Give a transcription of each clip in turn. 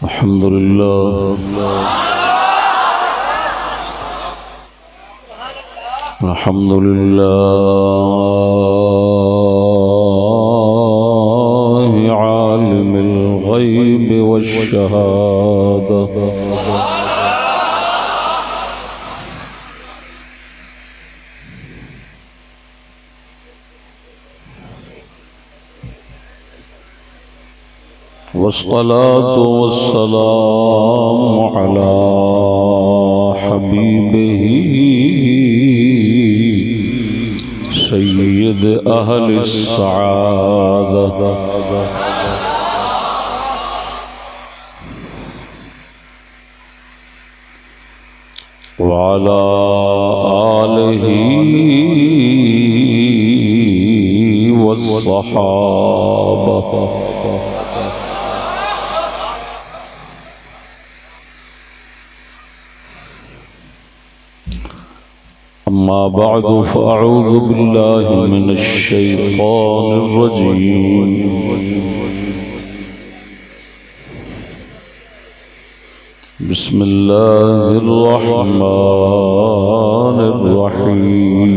الحمد لله الحمد لله عالم الغيب والشهادة والصلاة والسلام على حبيبه سيد أهل السعادة وعلى آله والصحابة أما بعد فأعوذ بالله من الشيطان الرجيم بسم الله الرحمن الرحيم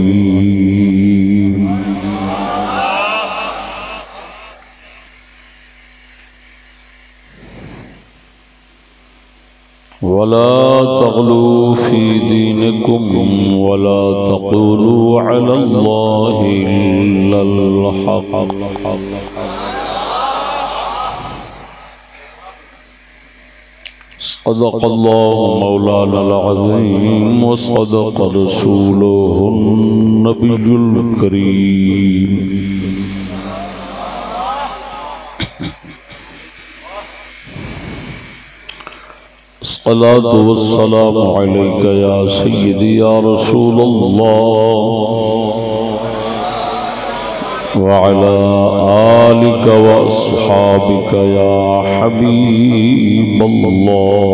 ولا تغلوا في دينكم ولا تقولوا على الله إلا الحق صدق الله مولانا العظيم وصدق رسوله النبي الكريم الصلاة والسلام عليك يا سيدي يا رسول الله وعلى آلك وأصحابك يا حبيب الله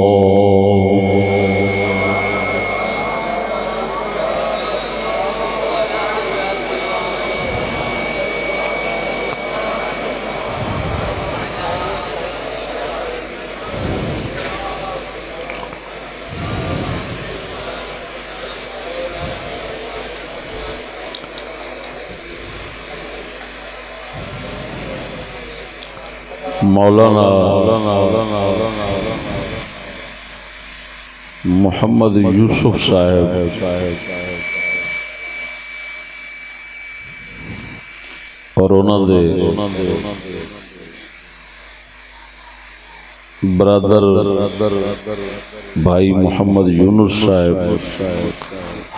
مولانا محمد یوسف صاحب اور انہوں دے برادر بھائی محمد یونس صاحب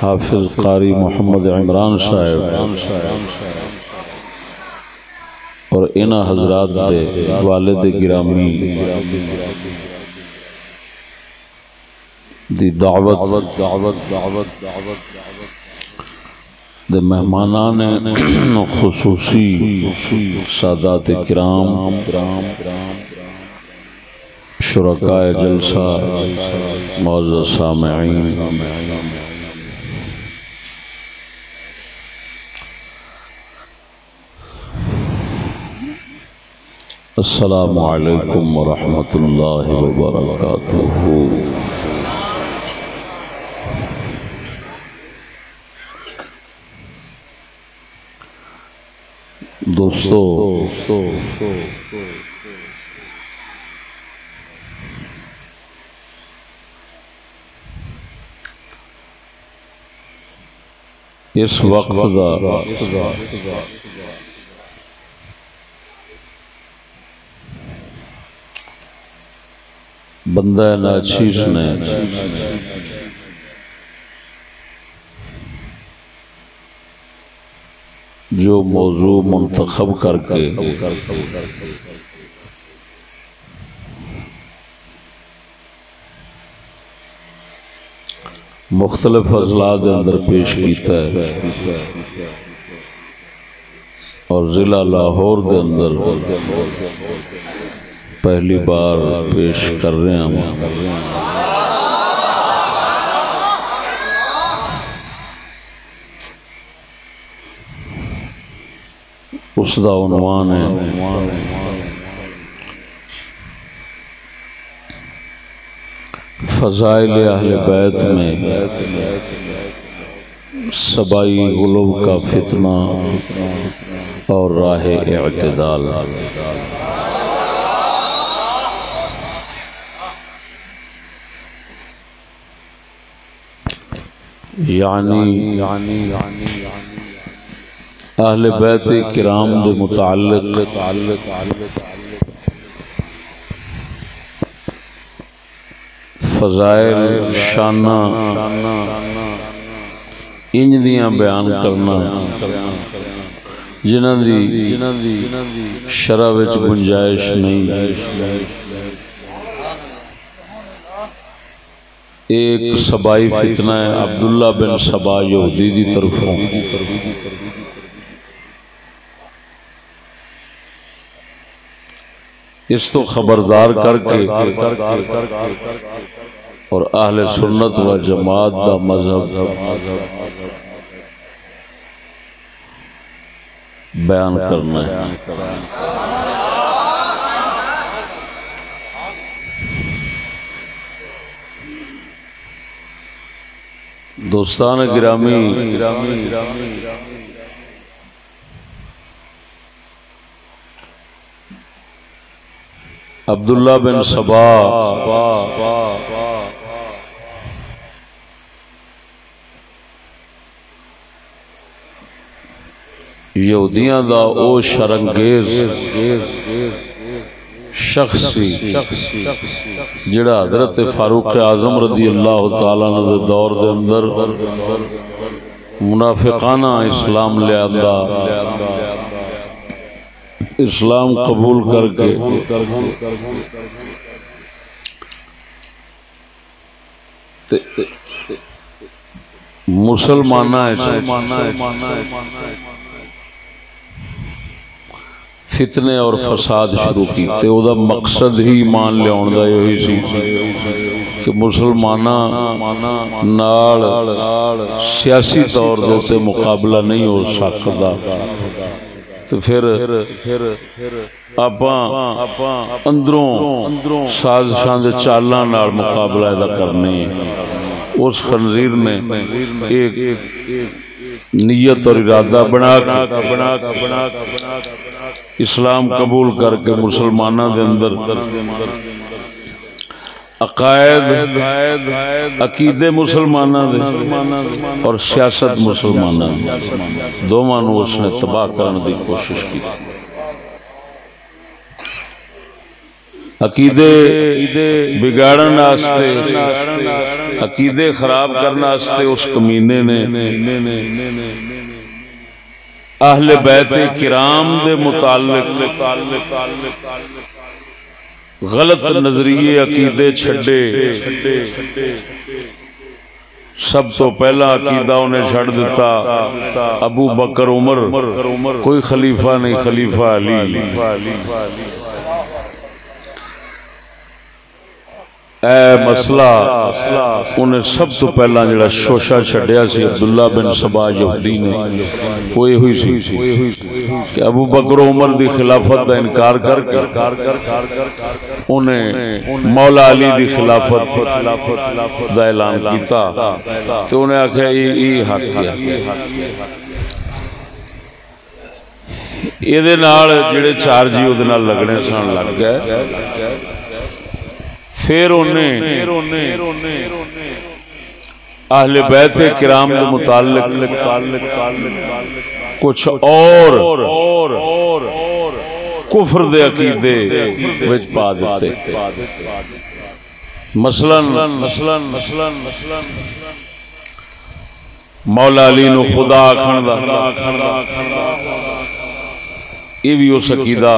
حافظ قاری محمد عمران صاحب اور انہ حضرات دے والد گرامی دی دعوت دے مہمانان خصوصی سادات کرام شرکائے جلسہ معزز سامعین السلام علیکم ورحمۃ اللہ وبرکاتہ۔ دوستو اس وقت دا بندہ ناچیز نے جو موضوع منتخب کر کے مختلف اضلاع دے اندر پیش کیتا ہے اور ضلع لاہور دے اندر پہلی بار پیش کر رہے ہیں اس دا عنوان ہے فضائل اہل بیت میں سبائی غلو کا فتنہ اور راہ اعتدال۔ یعنی اہل بیت کرام دے متعلق فضائل شانہ انج دیاں بیان کرنا جنہاں دی شرع وچ گنجائش نہیں۔ ایک سبائی فتنہ ہے عبداللہ بن سبا یہودی دی طرفوں، اس تو خبردار کر کے اور اہل سنت و جماعت دا مذہب بیان کرنا ہے۔ دوستان گرامی، عبداللہ بن سبا یہودیاں دا او شرنگیز شخص سی جڑا حضرت فاروق اعظم رضی اللہ تعالیٰ عنہ دے دور دے اندر منافقانہ اسلام لے آندا، اسلام قبول کر کے مسلمانہ فتنے اور فساد شروع کیتے۔ او دا مقصد ہی ایمان لے آن دا یہی سی کہ مسلمانہ نال سیاسی طور سے مقابلہ نہیں ہو سکتا، تو پھر آپاں اندروں سازشاں دے چالاں نال مقابلہ ادا کرنے۔ اس خنزیر نے ایک نیت اور ارادہ بنا اسلام قبول کر کے مسلمانہ دے اندر عقائد عقیدے مسلمانہ دے اور سیاست مسلمانہ دے دونوں نو اس نے تباہ کرنے دی کوشش کی۔ عقیدے بگاڑن واسطے، عقیدے خراب کرنے واسطے اس کمینے نے اہل بیت کرام دے متعلق غلط نظریے عقیدے چھڑے۔ سب تو پہلا عقیدہ انہیں چھڑ دیتا ابو بکر عمر، کوئی خلیفہ نہیں، خلیفہ علی۔ اے مسئلہ انہیں سب تو پہلا جڑا شوشہ چھڑیا سی عبداللہ بن سبا یہودی نے، وہ یہ ہوئی سی کہ ابو بکر عمر دی خلافت دا انکار کر کے انہیں مولا علی دی خلافت دا اعلان کیتا، تو انہیں آکھا یہ حق کیا۔ یہ دے نال جڑے چار جی وہ دے نال لگنے سان لگ گئے۔ پھر انہیں اہل بیت کرام کے متعلق کچھ اور کفر دے عقیدے وچ پا دیتے۔ مثلاً مولا علی نو خدا آکھن دا، یہ بھی اس عقیدہ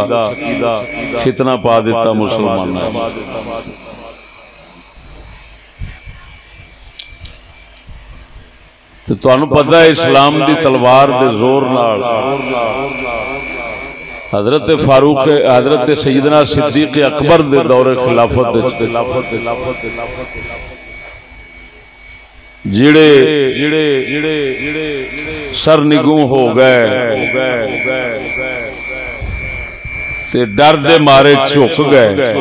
فتنہ پا دیتا مسلمان نے۔ تو انہوں پتہ ہے اسلام دی تلوار دے زور نال حضرت فاروق حضرت سیدنا صدیق اکبر دے دور خلافت جڑے سر نگوں ہو گئے تے ڈر دے مارے چک گئے،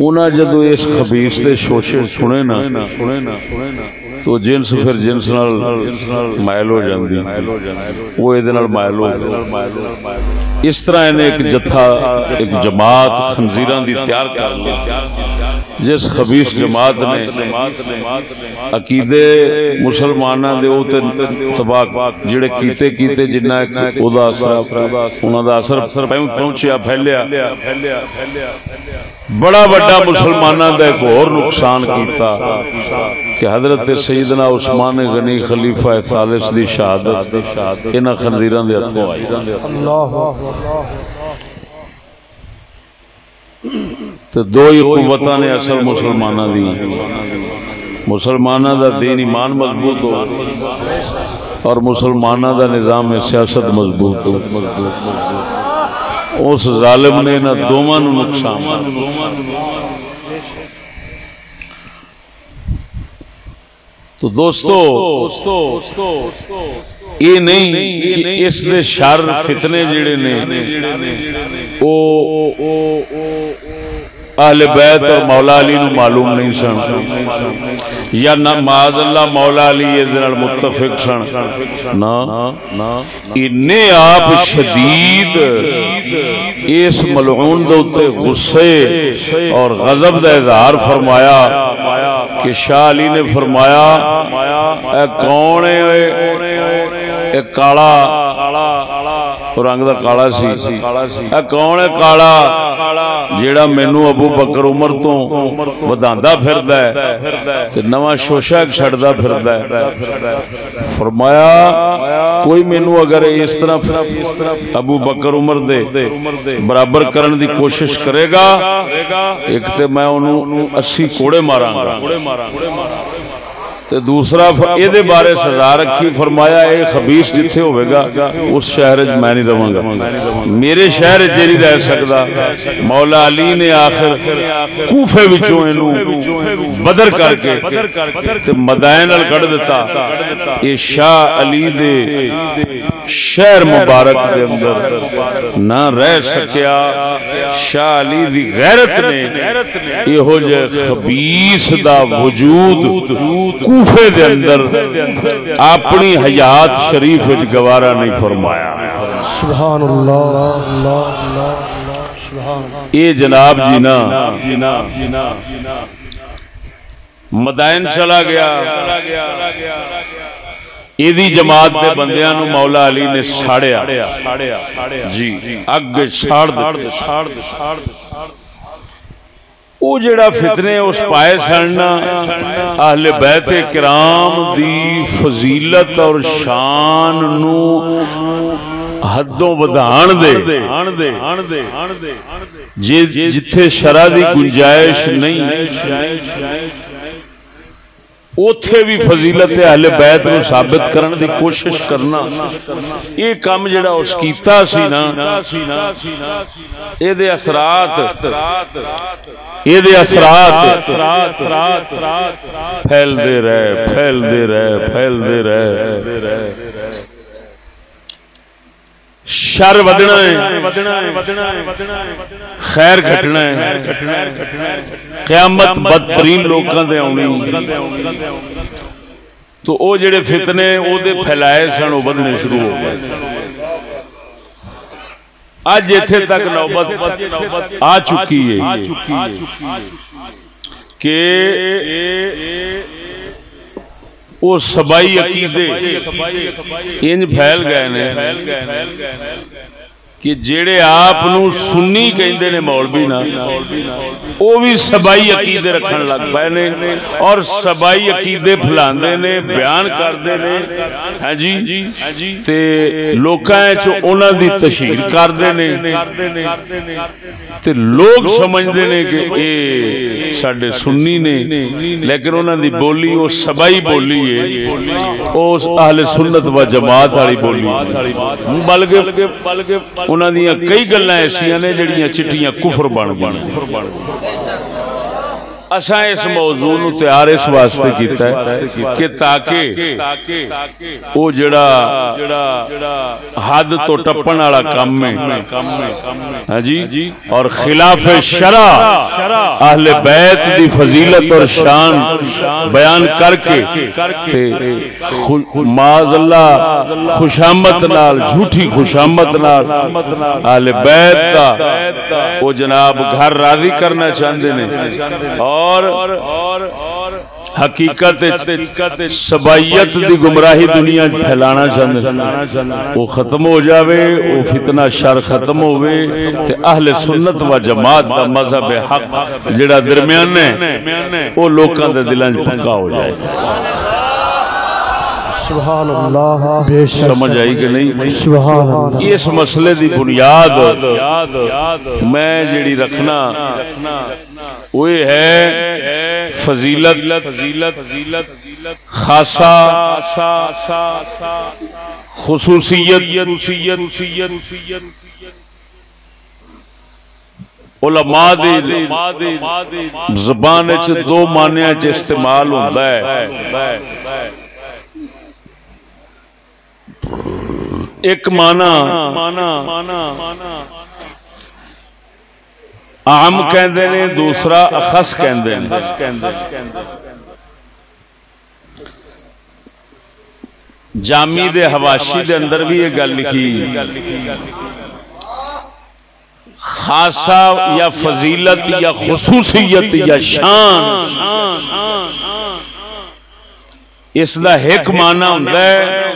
انہاں جدو اس خبیث دے شوشے سنے نا تو جنس پھر جنس نال مائل ہو جاندی، وہ ایدے نال مائل ہو جاندی۔ اس طرح انہیں ایک جتھا ایک جماعت خنزیران دی تیار کر لی، جس خبیث جماعت نے عقیدے مسلمانہ دے اوتے تباہ جڑے کیتے جنہ او دا اثر پہنچیا پھیلیا، بڑا بڑا مسلمانہ دا ایک اور نقصان کیتا کہ حضرت سیدنا عثمان غنی خلیفہ ثالث دی شہادت انہاں خنزیران دے ہتھوں آئی۔ تو دو ہی قوتاں نے اصل مسلمانہ دی، مسلمانہ دا دین ایمان مضبوط ہو اور مسلمانہ دا نظام سیاست مضبوط ہو۔ اس ظالم نے نہ دوواں نوں نقصان۔ تو دوستو یہ نہیں کہ اس دے شر فتنے جڑے نے او اہل بیت اور مولا علی نو معلوم نہیں سن، یا نہ معاذ اللہ مولا علی یہ متفق سن، نا انہیں آپ شدید اس ملعون دوتے غصے اور غضب دا اظہار فرمایا کہ شاہ علی نے فرمایا اے کون ہے اے کالا رنگ دا کالا سی، اے کون ہے کالا جیڑا مینوں ابو بکر عمر تو وداندا پھردا ہے تے نواں شوشہ چھڑدا پھردا ہے۔ فرمایا کوئی مینوں اگر اس طرح ابو بکر عمر دے برابر کرن دی کوشش کرے گا، ایک تے میں انہوں 80 کوڑے ماراں گا، تے دوسرا یہ دے بارے سزا رکھی، فرمایا اے خبیث جتھے ہوئے گا اس شہر میں نہیں رہوں گا، میرے شہر جیری رہ سکتا۔ مولا علی نے آخر کوفے وچوں انہوں بدر کر کے تے مدائن کڑ دیتا۔ یہ شاہ علی دے شہر مبارک دے اندر نہ رہ سکیا۔ شاہ علی دی غیرت نے یہ ہو جائے خبیث دا وجود کوفے دے اندر اپنی حیات شریف وچ گوارا نہیں فرمایا۔ سبحان اللہ۔ یہ جناب جینا مدائن چلا گیا، ایدی جماعت دے بندیاں نو مولا علی نے ساڑیا، جی اگ ساڑ دیتے۔ وہ جڑا فتنے اس پائے سننا اہل بیت کرام دی فضیلت اور شان نو حدوں ودھان دے، جتھے شرع دی گنجائش نہیں اوتھے بھی فضیلت اہل بیت کو ثابت کرنے دی کوشش کرنا، یہ کام جڑا اس کیتا سی نا، یہ دے اثرات پھیل دے رہے، شر ودنا ہے، خیر گھٹنا ہے، قیامت بدترین لوگاں دے آنی۔ تو او جڑے فتنے او دے پھیلائے سن او بدنے شروع ہو گئے۔ آج ایتھے تک نوبت آ چکی ہے کہ وہ سبائی عقیدے انج پھیل گئے نے کہ جیڑے آپ نو سنی کہندے نے مولوی نا، وہ بھی سبائی عقیدے رکھن لگ پائے نے اور سبائی عقیدے پھلاندے نے، بیان کردے نے، ہاں جی تے لوکاں چو انہاں دی تشہیر کردے نے، تے لوگ سمجھدے نے کہ اے ساڈے سنی نے، لیکن انہاں دی بولی وہ سبائی بولی ہے، اس اہل سنت و جماعت والی بولی، بلکہ انہاں دیاں کئی گلاں ایسیاں نے جڑیاں چٹیاں کفر بن گئیں۔ اساں اس موضوع نو تیار اس واسطے کیتا ہے کہ تاکہ وہ جڑا حد تو ٹپن والا کام ہے ہاں جی اور خلاف شرع اہل بیت دی فضیلت اور شان بیان کر کے معاذ اللہ خوشامت نال جھوٹی خوشامت نال اہل بیت کا وہ جناب گھر راضی کرنا چاہتے ہیں اور حقیقت سبائیت دی گمراہی دنیا پھیلانا چاہتے وہ ختم ہو جاوے وہ فتنہ شر ختم ہوئے تے اہل سنت و جماعت دا مذہب حق جڑا درمیان ہے وہ لوکاں دے دلاں پکا ہو جائے سبحان اللہ سمجھ آئی کہ نہیں سبحان اللہ اس مسئلے دی بنیاد میں جڑی رکھنا وہ ہے فضیلت خاصہ خصوصیت علماء دی زبان وچ دو معنی وچ استعمال ہوندا ہے ایک معنی عام کہندے نے دوسرا اخص کہندے نے جامی دے حواشی دے اندر بھی یہ گل لکھی خاصہ یا فضیلت یا خصوصیت یا شان اس دا ایک معنی ہوندا ہے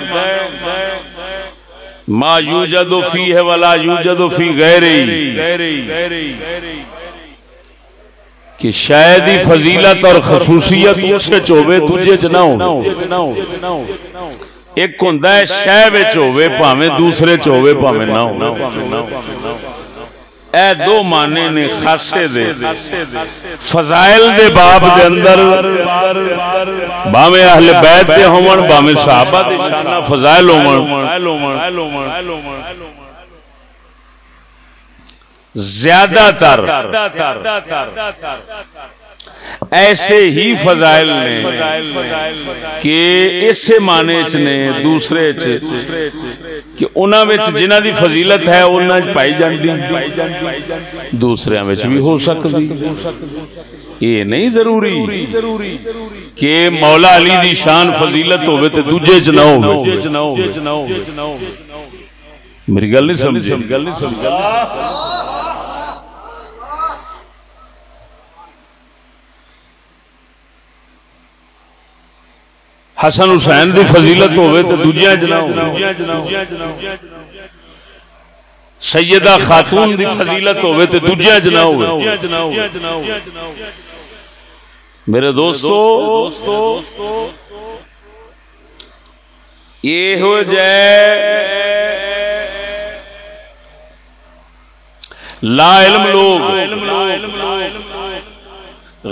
ما یوجد فیہ ولا یوجد فی غیرہی کہ شاید ہی فضیلت اور خصوصیت اسے چوبے دوجے چ نہ ہو ایک ہوندا ہے شے وچ ہوے بھاویں دوسرے چ ہوے بھاویں نہ ہو اے دو معنی نے خاصے دے فضائل دے باب دے اندر باویں اہل بیت دے ہون باویں صحابہ دے شانہ فضائل ہون زیادہ تر ایسے ہی فضائل نے کہ اسے معنی نے دوسرے کہ انہاں وچ جنہاں دی فضیلت ہے انہاں وچ پائی جاندی دوسریاں وچ بھی ہو سکتی یہ نہیں ضروری کہ مولا علی دی شان فضیلت ہوئے تے دوجے چ نہ ہو میری گل نہیں سمجھی حسن حسین دی فضیلت ہوئے تو دوجیاں چ نہ ہو سیدہ خاتون دی فضیلت ہوئے تو دوجیاں چ نہ ہو میرے دوستو یہ ہو جائے لا علم لوگ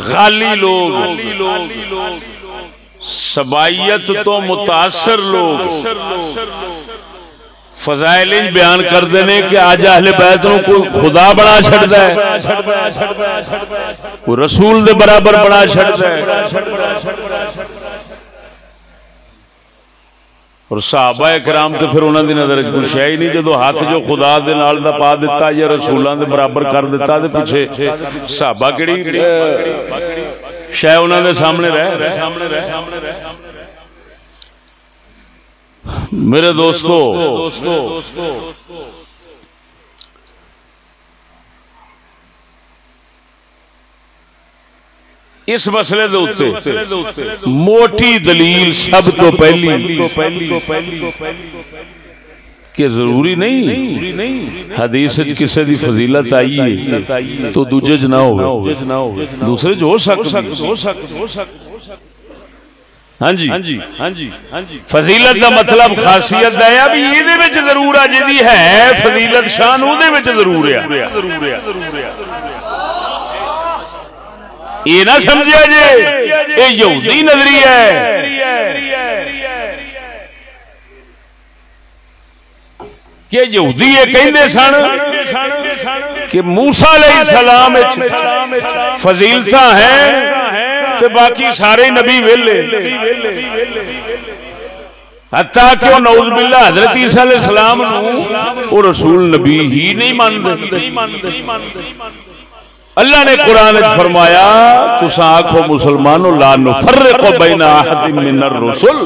غالی لوگ سبائیت تو متاثر لوگ فضائل بیان کر دینے کہ آج اہل بیت نو کوئی خدا بڑا چھڑتا ہے کوئی رسول دے برابر بڑا چھڑتا ہے اور صحابہ اکرام تے پھر انہاں دی نظر کوئی شے ہی نہیں جدو ہاتھ جو خدا دے نال دا پا دیتا یا رسولاں دے برابر کر دیتا تے پیچھے صحابہ کیڑی شے انہاں دے سامنے رہ میرے دوستو اس مسئلے دے اوتے موٹی دلیل سب تو پہلی کہ ضروری نہیں حدیث کسے دی فضیلت آئی ہے تو دوجے جنا ہوئے دوسرے جو ہو سکتے ہاں جی فضیلت دا مطلب خاصیت دا ہے ابھی یہ دے وچ ضرور آ جدی ہے فضیلت شان او دے وچ ضرور ہے یہ نہ سمجھے جے یہ یہودی نظریہ ہے کہ یہودی یہ کہندے سن کہ موسیٰ علیہ السلام فضیلتاں ہیں تے باقی سارے نبی ویلے حتیٰ کہ وہ نعوذ باللہ حضرت عیسیٰ علیہ السلام وہ رسول نبی ہی نہیں مانتے۔ اللہ نے قرآن فرمایا تساں آکھو مسلمانوں لا نفرق بین احد من الرسل،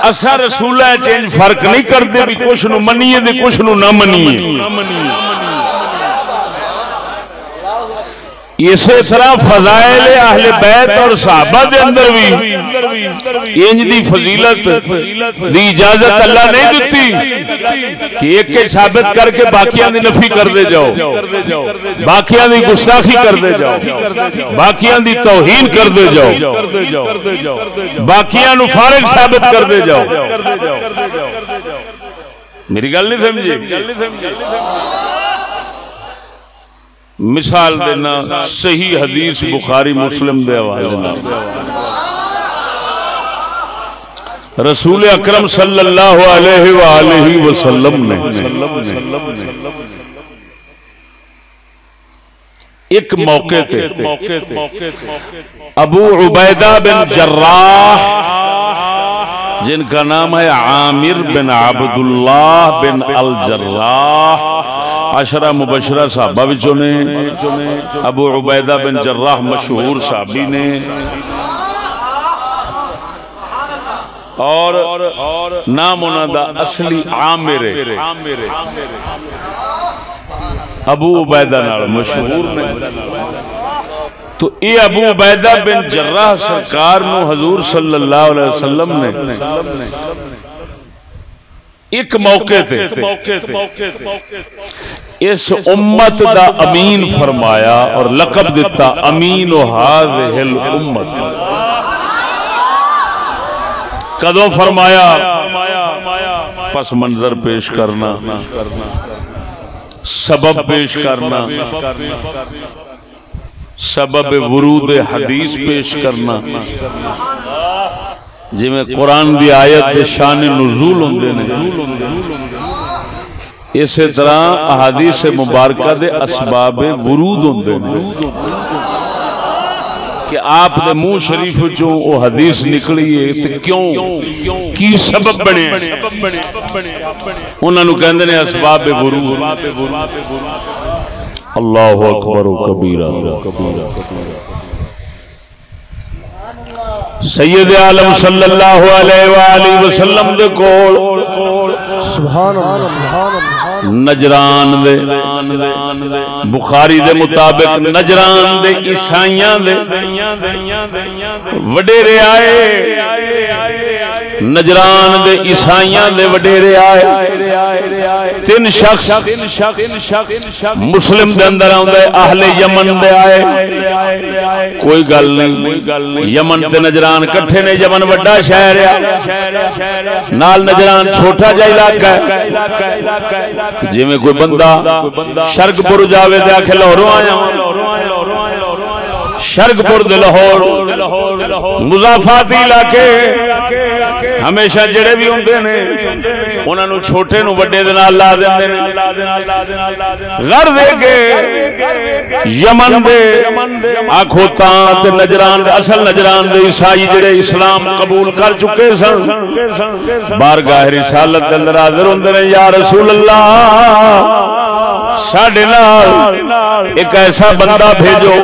اسا رسولہ چینج فرق نہیں کرتے بھی کچھ نو منیے دے کچھ نو نہ منیے۔ اسی طرح فضائل اہل بیت اور صحابہ دے اندر بھی انج دی فضیلت دی اجازت اللہ نہیں دیتی کہ ایک کے ثابت کر کے باقیاں دی نفی کر دے جاؤ، باقیاں دی گستاخی کر دے جاؤ، باقیاں دی توہین کر دے جاؤ، باقیاں نو فارغ ثابت کر دے جاؤ۔ میری گل نہیں سمجھے؟ مثال دینا صحیح حدیث بخاری مسلم دے حوالے نال رسول اکرم صلی اللہ علیہ وآلہ وسلم نے ایک موقع تھے ابو عبیدہ بن جراح جن کا نام ہے عامر بن عبداللہ بن الجراح، عشرہ مبشرہ صحابہ بچوں نے ابو عبیدہ بن جراح مشہور صحابی نے، اور نام انہاں دا اصلی عامر ابو عبیدہ نال مشہور نے۔ تو اے ابو عبیدہ بن جراح سرکار نو حضور صلی اللہ علیہ وسلم نے ایک موقع تھے اس امت دا امین فرمایا اور لقب دیتا امین هذه الامت۔ کدوں فرمایا؟ پس منظر پیش کرنا، سبب پیش کرنا، سبب ورود حدیث پیش کرنا، جی میں قرآن دی آیت دے شان نزول ہوندے نے، اسی طرح احادیث مبارکہ دے اسباب ورود ہوندے نے کہ آپ دے منہ شریف چوں وہ حدیث نکلی ہے تے کیوں کی سبب بنے انہاں نو کہندے نے اسباب ورود۔ اللہ اکبر و کبیرہ۔ سید عالم صلی اللہ علیہ وآلہ وسلم دے کول سبحان اللہ نجران دے بخاری دے مطابق نجران دے عیسائیاں دے وڈیرے آئے، نجران دے عیسائیاں دے وڈیرے آئے، تین شخص مسلم دے اندر آندے اہل یمن دے آئے، کوئی گل نہیں، یمن تے نجران کٹھے نے، یمن وڈا شہر ہے، نال نجران چھوٹا جا علاقہ ہے۔ جی میں کوئی بندہ شرگ پور جاوے دے آکھے لاہوروں آیا شرگ پور دے لاہور مضافاتی علاقے ہمیشہ جڑے بھی ہوندے نے انہاں نو چھوٹے نو وڈے دے نال لا دیندے نے۔ غر دے کے یمن دے آکھو تاں تے نجران دے اصل نجران دے عیسائی جڑے اسلام قبول کر چکے سن بارگاہ رسالت دے اندر حاضر ہوندے نے، یا رسول اللہ ساڈے نال ایک ایسا بندہ بھیجو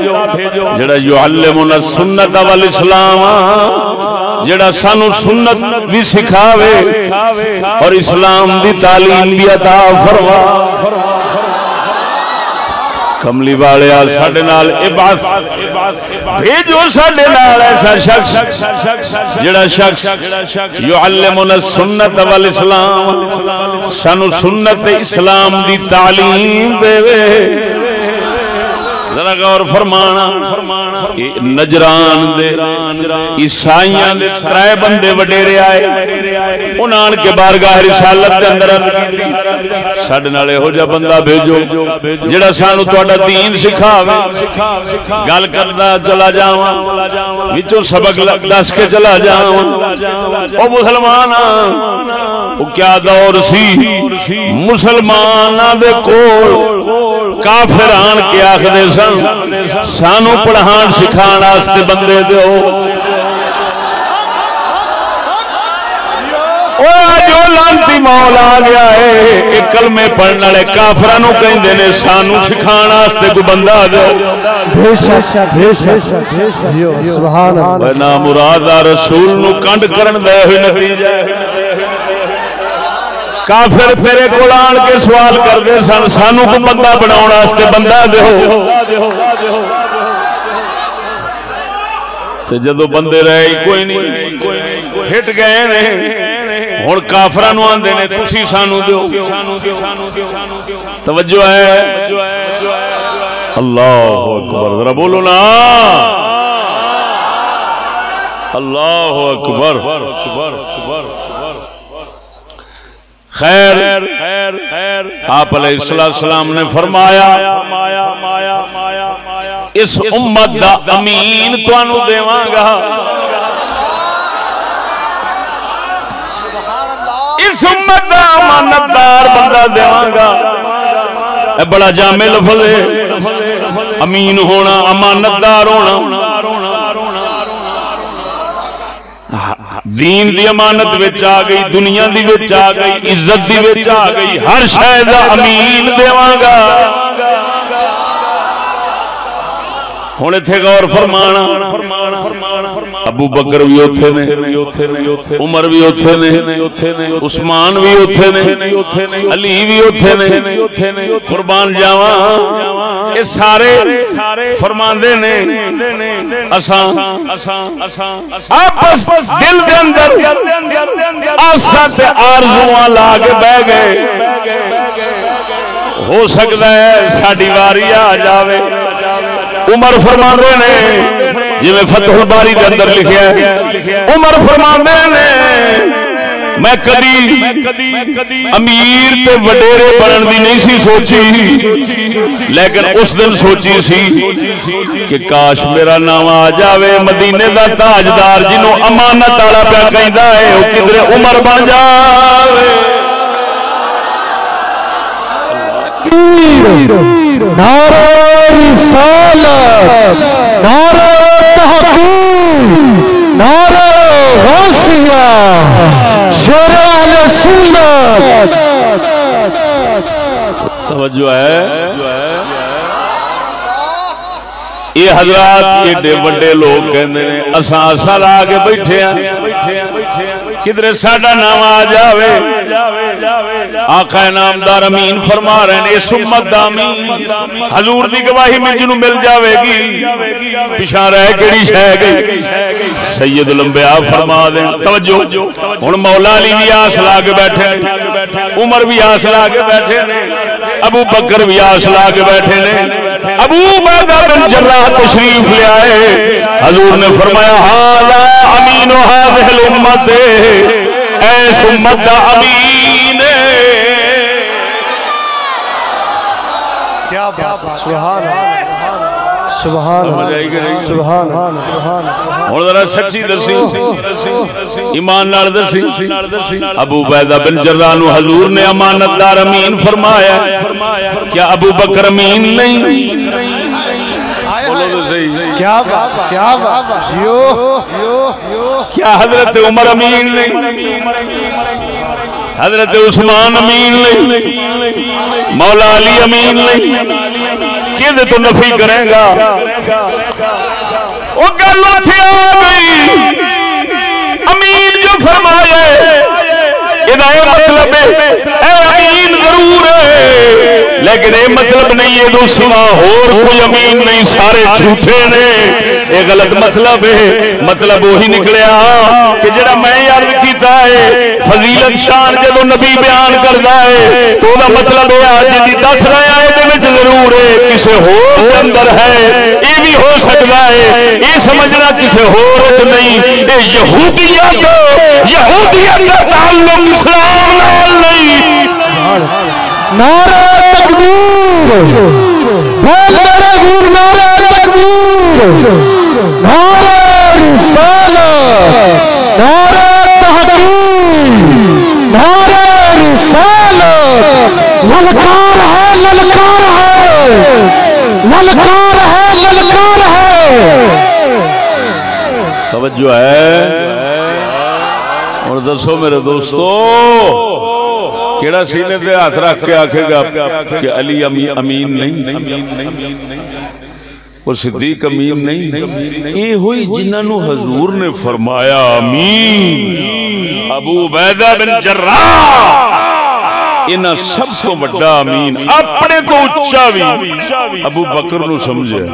جڑا یعلمنا السنت والاسلام، جڑا سانو سنت بھی سکھاوے اور اسلام دی تعلیم بھی عطا فرما۔ کملی والے ساڈے نال ابعث بھیجو ساڈے نال ایسا شخص جڑا شخص یعلمنا السنت والاسلام، سانو سنت اسلام دی تعلیم دے وے۔ ذرا غور فرمانا، نجران دے عیسائیاں دے ترائے بندے وڈیرے آئے، انہاں کے بارگاہ رسالت دے اندر ساڈے نال ہو جا بندہ بھیجو جڑا سانو تہاڈا دین سکھاوے۔ گل کردا چلا جاواں وچوں سبق دس کے چلا جاواں۔ او مسلماناں او کیا دور سی، مسلماناں دے کول کافر آن کے آخدے سن سانو پڑھان سکھان واسطے بندے دیو جو لانتی مولا آ گیا ہے ایک کلمے پڑھنے والے کافرانو کہندے نے سانو سکھان واسطے کوئی بندہ دیو بے شک سبحان اللہ نا مراد رسول نو کنڈ کرن دے ہوئے نتیجہ کافر تیرے کول آن کے سوال کردے سن سانو کو بندہ بناؤن واسطے بندہ دیو تے جدو بندے رہے کوئی نہیں پھٹ گئے نے ہن کافراں آندے نے تسی سانو دیو توجہ ہے اللہ اکبر ذرا بولو نا اللہ اکبر خیر آپ علیہ السلام نے فرمایا اس امت دا امین توانو دیواں گا اس امت دا امانتدار بندہ دیواں گا بڑا جامع لفظ ہے امین ہونا امانتدار ہونا دین دی امانت وچ آ گئی دنیا دی وچ آ گئی عزت دی وچ آ گئی ہر شے دا امین دیواں گا ہن ایتھے غور فرمانا ابو بکر بھی اوتھے نے عمر بھی اوتھے نے عثمان بھی اوتھے نے علی بھی اوتھے نے قربان جاواں یہ سارے فرماندے نے اساں آپس دل دے اندر آساں تے آرزواں لا کے بیٹھ گئے ہو سکتا ہے ساڈی واری آ جاوے عمر فرماندے نے جی میں فتح الباری کے اندر لکھیا ہے عمر فرماندے نے میں کدی امیر تے وڈیرے بنن دی نہیں سی سوچی لیکن اس دن سوچی سی کہ کاش میرا نام آ جاوے مدینے دا تاجدار جنوں امانت والا پیا کہندا ہے او کدھر عمر بن جاوے نعرہ رسالت نعرہ تحقیق نعرہ غوثیہ شیر اہل سنت توجہ ہے یہ حضرات ایڈے وڈے لوگ کہندے نے اساں لا کے بیٹھے ہیں کدھر ساڈا نام آ جاوے آقا نامدار امین فرما رہے ہیں اس امت دا امین حضور دی گواہی میں جنوں مل جاوے گی پیچھے رہ کیڑی شے گئی سید الانبیاء فرما دیں توجہ ہن مولا علی بھی آس لا کے بیٹھے عمر بھی آس لا کے بیٹھے نے ابو بکر بھی آس لا کے بیٹھے نے ابو عبیدہ بن جراح تشریف لے آئے حضور نے فرمایا ھذا امین ھذہ الامت ایس امت دا امین کیا بات سبحان سبحان سبحان اور ذرا سچی دسی ایمان نال دسی ابو عبیدہ بن جراح نو حضور نے امانت دار امین فرمایا کیا ابو بکر امین نہیں کیا بات جیو کیا حضرت عمر امین نہیں حضرت عثمان امین نہیں مولا علی امین نہیں کدے تو نفی کرے گا وہ گل اتھے آ گئی امین جو فرمایا یہ مطلب ہے امین ضرور ہے لیکن یہ مطلب نہیں ہے دو سوا اور کوئی امین نہیں سارے جھوٹے نے یہ غلط مطلب ہے مطلب وہی نکلیا کہ جڑا میں عرض کیتا ہے فضیلت شان جدو نبی بیان کردا ہے تو دا مطلب ہے جی دس رہا ہے دے وچ ضرور ہے کسے ہور دے اندر ہے یہ بھی ہو سکتا ہے یہ سمجھنا کسے ہور وچ نہیں یہ یہودیت کا تعلق اسلام نال نہیں نعرہ تکبیر بول میرے گور نعرہ تکبیر نعرہ رسالت نعرہ تحقیق نعرہ رسالت للکار ہے للکار ہے توجہ ہے اور دسو میرے دوستو کیڑا سینے پہ ہاتھ رکھ کے آکھے گا کہ علی امین نہیں اور صدیق امین نہیں یہ ہوئی جنہاں نو حضور نے فرمایا امین ابو عبیدہ بن جراح انہاں سب تو بڑا امین اپنے تو اچھا بھی ابو بکر نو سمجھے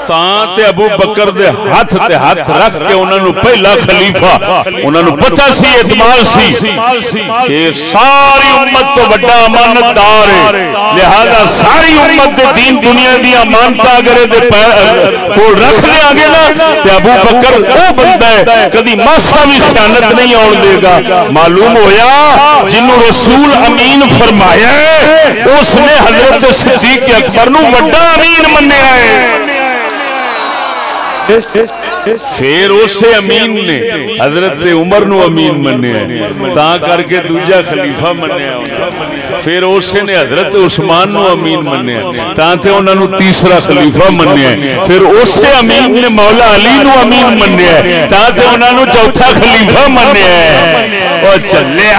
تاں تے ابو بکر دے ہاتھ رکھ کے انہاں نو پہلا خلیفہ انہاں نو پتہ سی اعتماد سی کہ ساری امت تو بڑا امانتدار ہے لہذا ساری امت دے دین دنیا دی امانت اگر دے کول رکھ لے آگے نا تے ابو بکر وہ بندہ ہے کبھی ماسا بھی خیانت نہیں آن دے گا معلوم ہویا جنہوں رسول امین فرمایا ہے اس نے حضرت صدیق اکبر نو بڑا امین منیا ہے پھر اسے امین نے حضرت عمر نو امین منیا ہے تاں کر کے دوجا خلیفہ منیا ہے پھر اسے نے حضرت عثمان نو امین منیا ہے تاں تے انہاں نو تیسرا خلیفہ منیا ہے پھر اسے امین نے مولا علی نو امین منیا ہے تاں تے انہاں نو چوتھا خلیفہ منیا ہے او چلے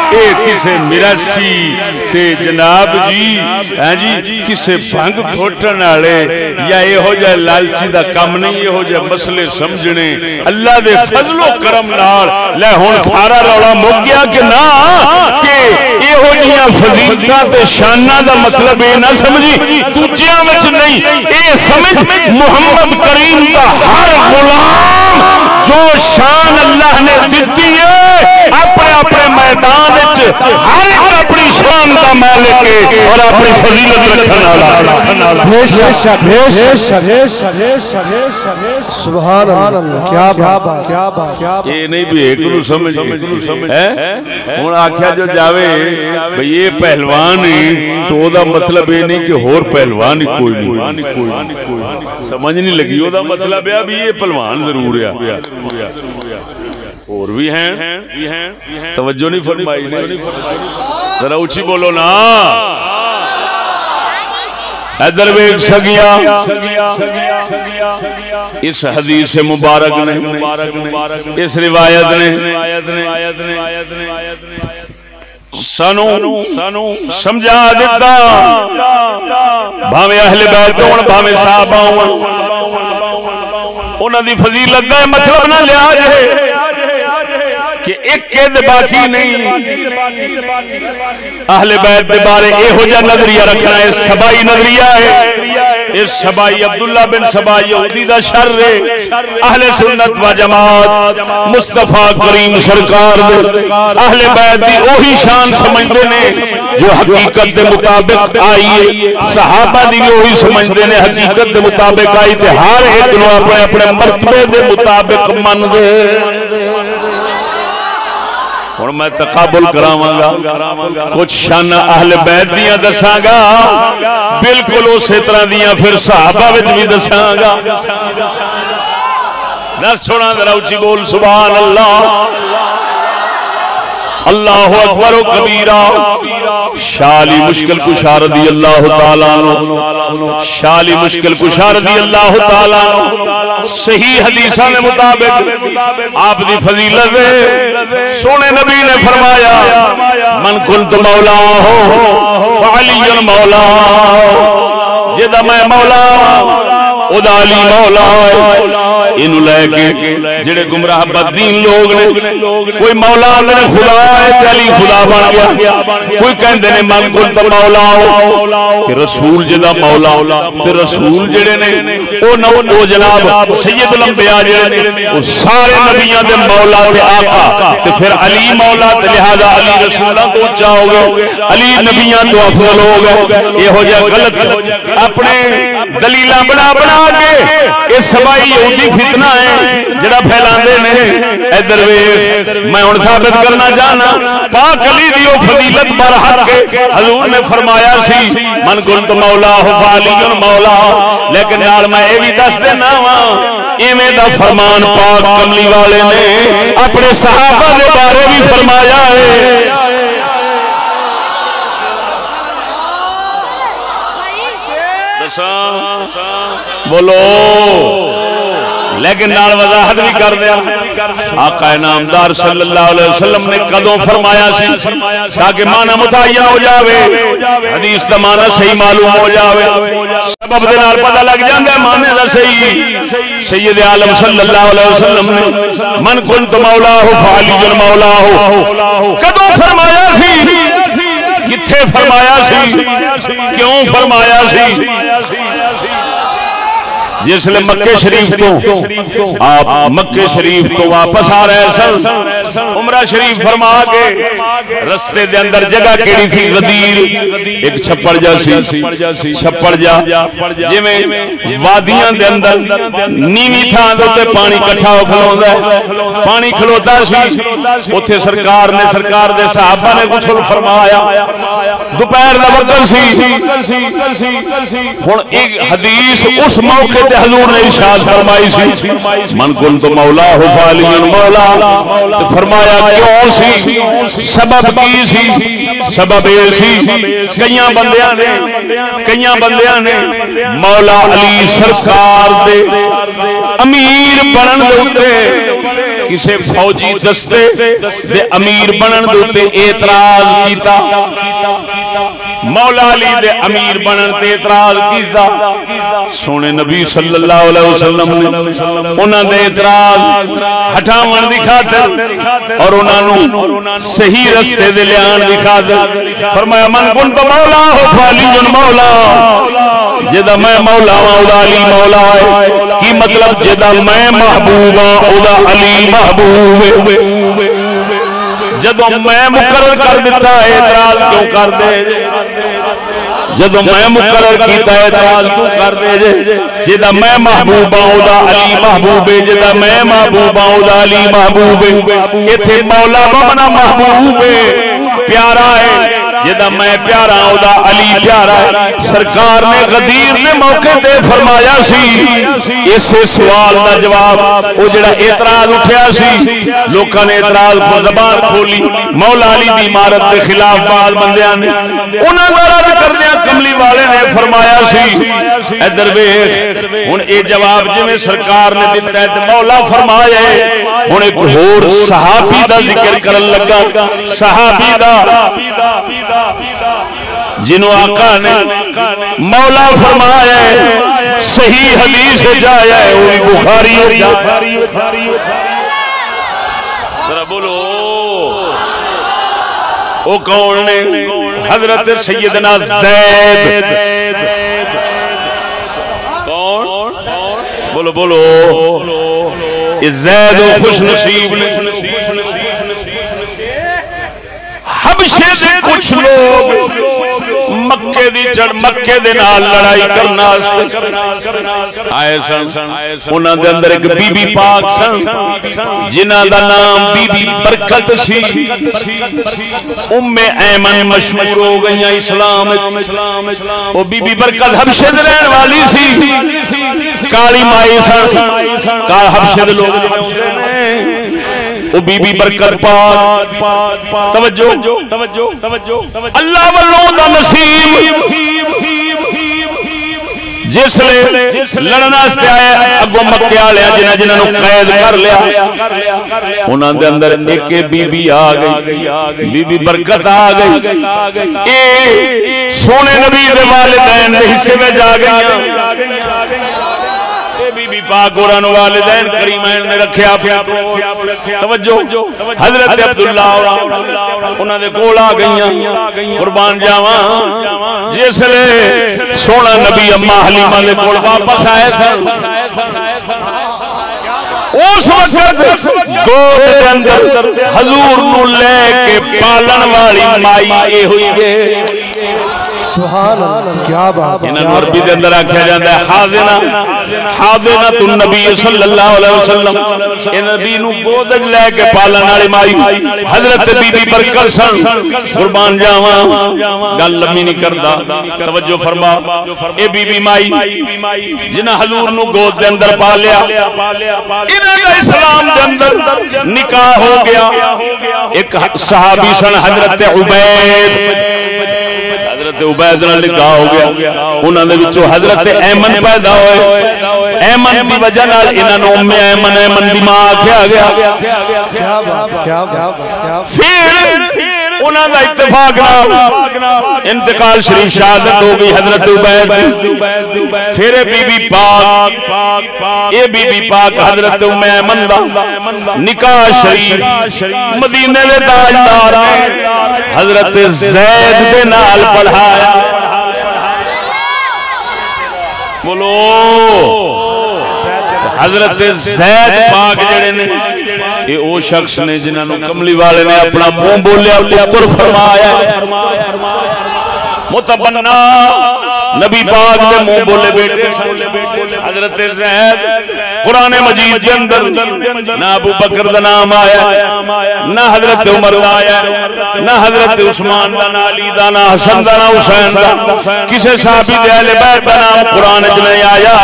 اے کسے مراشی تے جناب جی کسے بھنگ کھوٹن والے یا یہ ہو جائے لالچی دا کم نہیں یہ ہو جائے مسئلے سمجھنے اللہ دے فضل و کرم نال لے ہون سارا روڑا مک گیا کہ نا کہ یہ ہو جیاں فضیلتاں تے شانہ دا مطلب یہ نہ سمجھی تجھیاں وچ نہیں اے سمجھ محمد کریم دا ہر غلام جو شان اللہ نے دیتی ہے اپنے میدان ہر ایک اپنی شان کا مالک ہے اور اپنی فضیلت رکھنا سبحان اللہ کیا بات یہ نہیں بھی ایک نو سمجھ ہوں آکھیا جو جاوے بھئی یہ پہلوان ہے تو او دا مطلب یہ نہیں کہ ہور پہلوان ہی کوئی نہیں سمجھ نہیں لگی او دا مطلب ہے اب یہ پہلوان ضرور ہے اور بھی ہیں توجہ نہیں فرمائی ذرا اونچی بولو نا ادھر ویکھ سگیا اس حدیث مبارک نے اس روایت نے سانو سمجھا دیتا بھاویں اہل بیت ہون بھاویں صحابہ ہون انہاں دی فضیلت دا مطلب نہ لیا جائے کہ ایک قید باقی نہیں اہل بیت دے بارے اے ہو جا نظریہ رکھنا ہے سبائی نظریہ ہے اس سبائی عبداللہ بن سبائی یہودی دا شر ہے اہل سنت و جماعت مصطفیٰ کریم سرکار دے اہل بیت دی اوہی شان سمجھتے نے جو حقیقت دے مطابق آئی صحابہ دی اوہی سمجھتے نے حقیقت دے مطابق آئی تے ہر ایک نو اپنے مرتبے دے مطابق من دے اور میں تقابل کراواں گا کچھ شان اہل بیت دیاں دساں گا بالکل اسی طرح دیاں پھر صحابہ وچ بھی دساں گا دس چھوڑا ذرا اونچی بول سبحان اللہ اللہ اکبر و کبیرہ شالی مشکل کشا رضی اللہ تعالیٰ عنہ شالی مشکل کشا رضی اللہ تعالیٰ عنہ صحیح حدیثہ نے مطابق آپ دی فضیلت سونے نبی نے فرمایا من کنت مولا ہو فعلی مولا جدہ میں مولا ادا علی مولا انہوں لے کے جڑے گمراہ بددین لوگ نے کوئی مولا اندر خدا ہے تے علی خدا بن گیا کوئی کہندے نے من کنت مولا ہو کہ رسول جدا مولا تے رسول جڑے نے او جناب سید الانبیاء جڑے نے او سارے نبیوں دے مولا تے آقا تے پھر علی مولا تے لہذا علی رسولاں تو اونچا ہو گئے علی نبیوں تو افضل ہو گئے یہ ہو جائے غلط اپنے دلیلاں بنا کے اس سبائی یہودی فتنہ ہے جڑا پھیلاندے نے ادھر ویکھ میں ہن ثابت کرنا چاہنا پاک علی دی او فضیلت برحق حضور نے فرمایا سی من کنت مولا ہو فعلی مولا لیکن نال میں یہ بھی دس دینا وا ایویں دا فرمان پاک کملی والے نے اپنے صحابہ دے بارے بھی فرمایا ہے بولو لیکن نال وضاحت بھی کر دیا آقا نامدار صلی اللہ علیہ وسلم نے کدوں فرمایا سی تاکہ معنی متعین ہو جاوے حدیث دا معنی صحیح معلوم ہو جاوے سبب دے نال پتہ لگ جاندا ہے معنی دا صحیح سید عالم صلی اللہ علیہ وسلم نے من کنت مولاہ فعلی مولاہ کدوں فرمایا سی کتھے فرمایا سی کیوں فرمایا سی جس لئے مکہ شریف تو آپ مکہ شریف تو واپس آ رہے سن عمرہ شریف فرما کے رستے دے اندر جگہ کیڑی تھی غدیر ایک چھپڑ جا سی چھپڑ جا جی میں وادیاں دے اندر نیوی تھا دوتے پانی کٹھا ہو کھلوتا ہے پانی کھلوتا سی اتھے سرکار دے صحابہ نے غسل فرمایا دوپہر دا وقت سی ہن ایک حدیث اس موقع تے حضور نے ارشاد فرمائی سی من کنت مولا ہو فعلی مولا فرمایا کیوں سی سبب کی سی سبب ایسی کئیاں بندیاں نے مولا علی سرکار دے امیر بنن دے کسے فوجی دستے دے امیر بنن دے اعتراض کیتا مولا علی دے امیر بنن تے اعتراض کیتا سونے نبی صلی اللہ علیہ وسلم نے انہاں دے اعتراض ہٹاون دی خاطر اور انہاں نو صحیح رستے دے لیان دی خاطر فرمایا من کنت مولا ہو فعلی مولا جدا میں مولا مولا علی مولا ہے کی مطلب جدا میں محبوب ہوں اودا علی محبوب جدو میں مقرر کر دیتا ہے اعتراض کیوں کر دے جدو میں مقرر کیتا ہے اعتراض کیوں کر دے جدا میں محبوب ہوں دا علی محبوب جدا میں محبوب ہوں دا علی محبوب ایتھے مولا بمنا محبوب پیارا ہے جدا میں پیارا ہوں دا علی پیارا ہے سرکار نے غدیر نے موقع تے فرمایا سی اسے سوال دا جواب او جڑا اعتراض اٹھیا سی لوکاں نے اعتراض کو زبان کھولی مولا علی دی عمارت کے خلاف بعض بندیاں نے انہاں دا رد کردیاں کملی والے نے فرمایا سی ادھر ویکھ ہن اے جواب جویں سرکار نے دتا ہے تے مولا فرمایا ہن ایک ہور صحابی دا ذکر کرن لگا صحابی دا جنہوں آقا نے مولا فرمایا صحیح حدیث جایا ہے وہی بخاری ذرا بولو وہ کون نے حضرت سیدنا زید کون بولو بولو زید و خوش نصیب نے حبشے دے کچھ لوگ مکے دے نال لڑائی کرنا آئے سن انہاں دے اندر ایک بی بی پاک سن جنہاں دا نام بی بی برکت سی ام ایمن مشہور ہو گئیاں اسلام وہ بی بی برکت حبشے دے رہن والی سی کالی مائی سن حبشے دے لوگ وہ بی بی برکت پاک توجہ اللہ والوں دا نصیب جس لے لڑنا ستے آئے اگو مکے آ لیا جنہ نو قید کر لیا انہاں دے اندر ایک بی بی آ گئی بی بی برکت آ گئی اے سونے نبی دے والدین دے حصے میں جا گئی بی بی پاک قرآن والدین کریمین نے رکھیا توجہ حضرت عبداللہ انہاں دے کول آ گئیاں قربان جاواں جس لے سونا نبی اماں حلیمہ دے کول واپس آئے تھے اس وقت گود دے اندر حضور نو لے کے پالن والی مائی اے ہوئی ہے سبحان اللہ کیا بات ہے انہاں عربی دے اندر آکھیا جاندا ہے حاضنۃ النبی صلی اللہ علیہ وسلم اے نبی نو گود لے کے پالن والی مائی حضرت بی بی برکت سن قربان جاواں گل لمبی نہیں کردا توجہ فرما اے بی بی مائی جنہاں حضور نو گود دے اندر پالیا انہاں دا اسلام دے اندر نکاح ہو گیا ایک صحابی سن حضرت عبید حضرت عبید نال نکاح ہو گیا انہاں دے وچوں حضرت ایمن پیدا ہوئے ایمن دی وجہ نال انہاں نوں ام ایمن دی ماں آکھیا گیا کیا بات کیا بات پھر انہاں دا اتفاق نال انتقال شریف شہادت ہو گئی حضرت عبید پھر بی بی پاک اے بی بی پاک حضرت ام ایمن دا نکاح شریف مدینے دے تاجدار حضرت زید دے نال پڑھایا بولو حضرت زید پاک جڑے نے یہ او شخص نے جنہاں نو کملی والے نے اپنا منہ بولیا پتر فرمایا متبنا نبی پاک دے منہ بولے بیٹے حضرت زید قرآن مجید کے اندر نہ ابو بکر دا نام آیا نہ حضرت عمر دا آیا نہ حضرت عثمان دا نہ علی دا نہ حسن دا نہ حسین دا کسے صحابی دے اہل بیت دا نام قرآن وچ نہیں آیا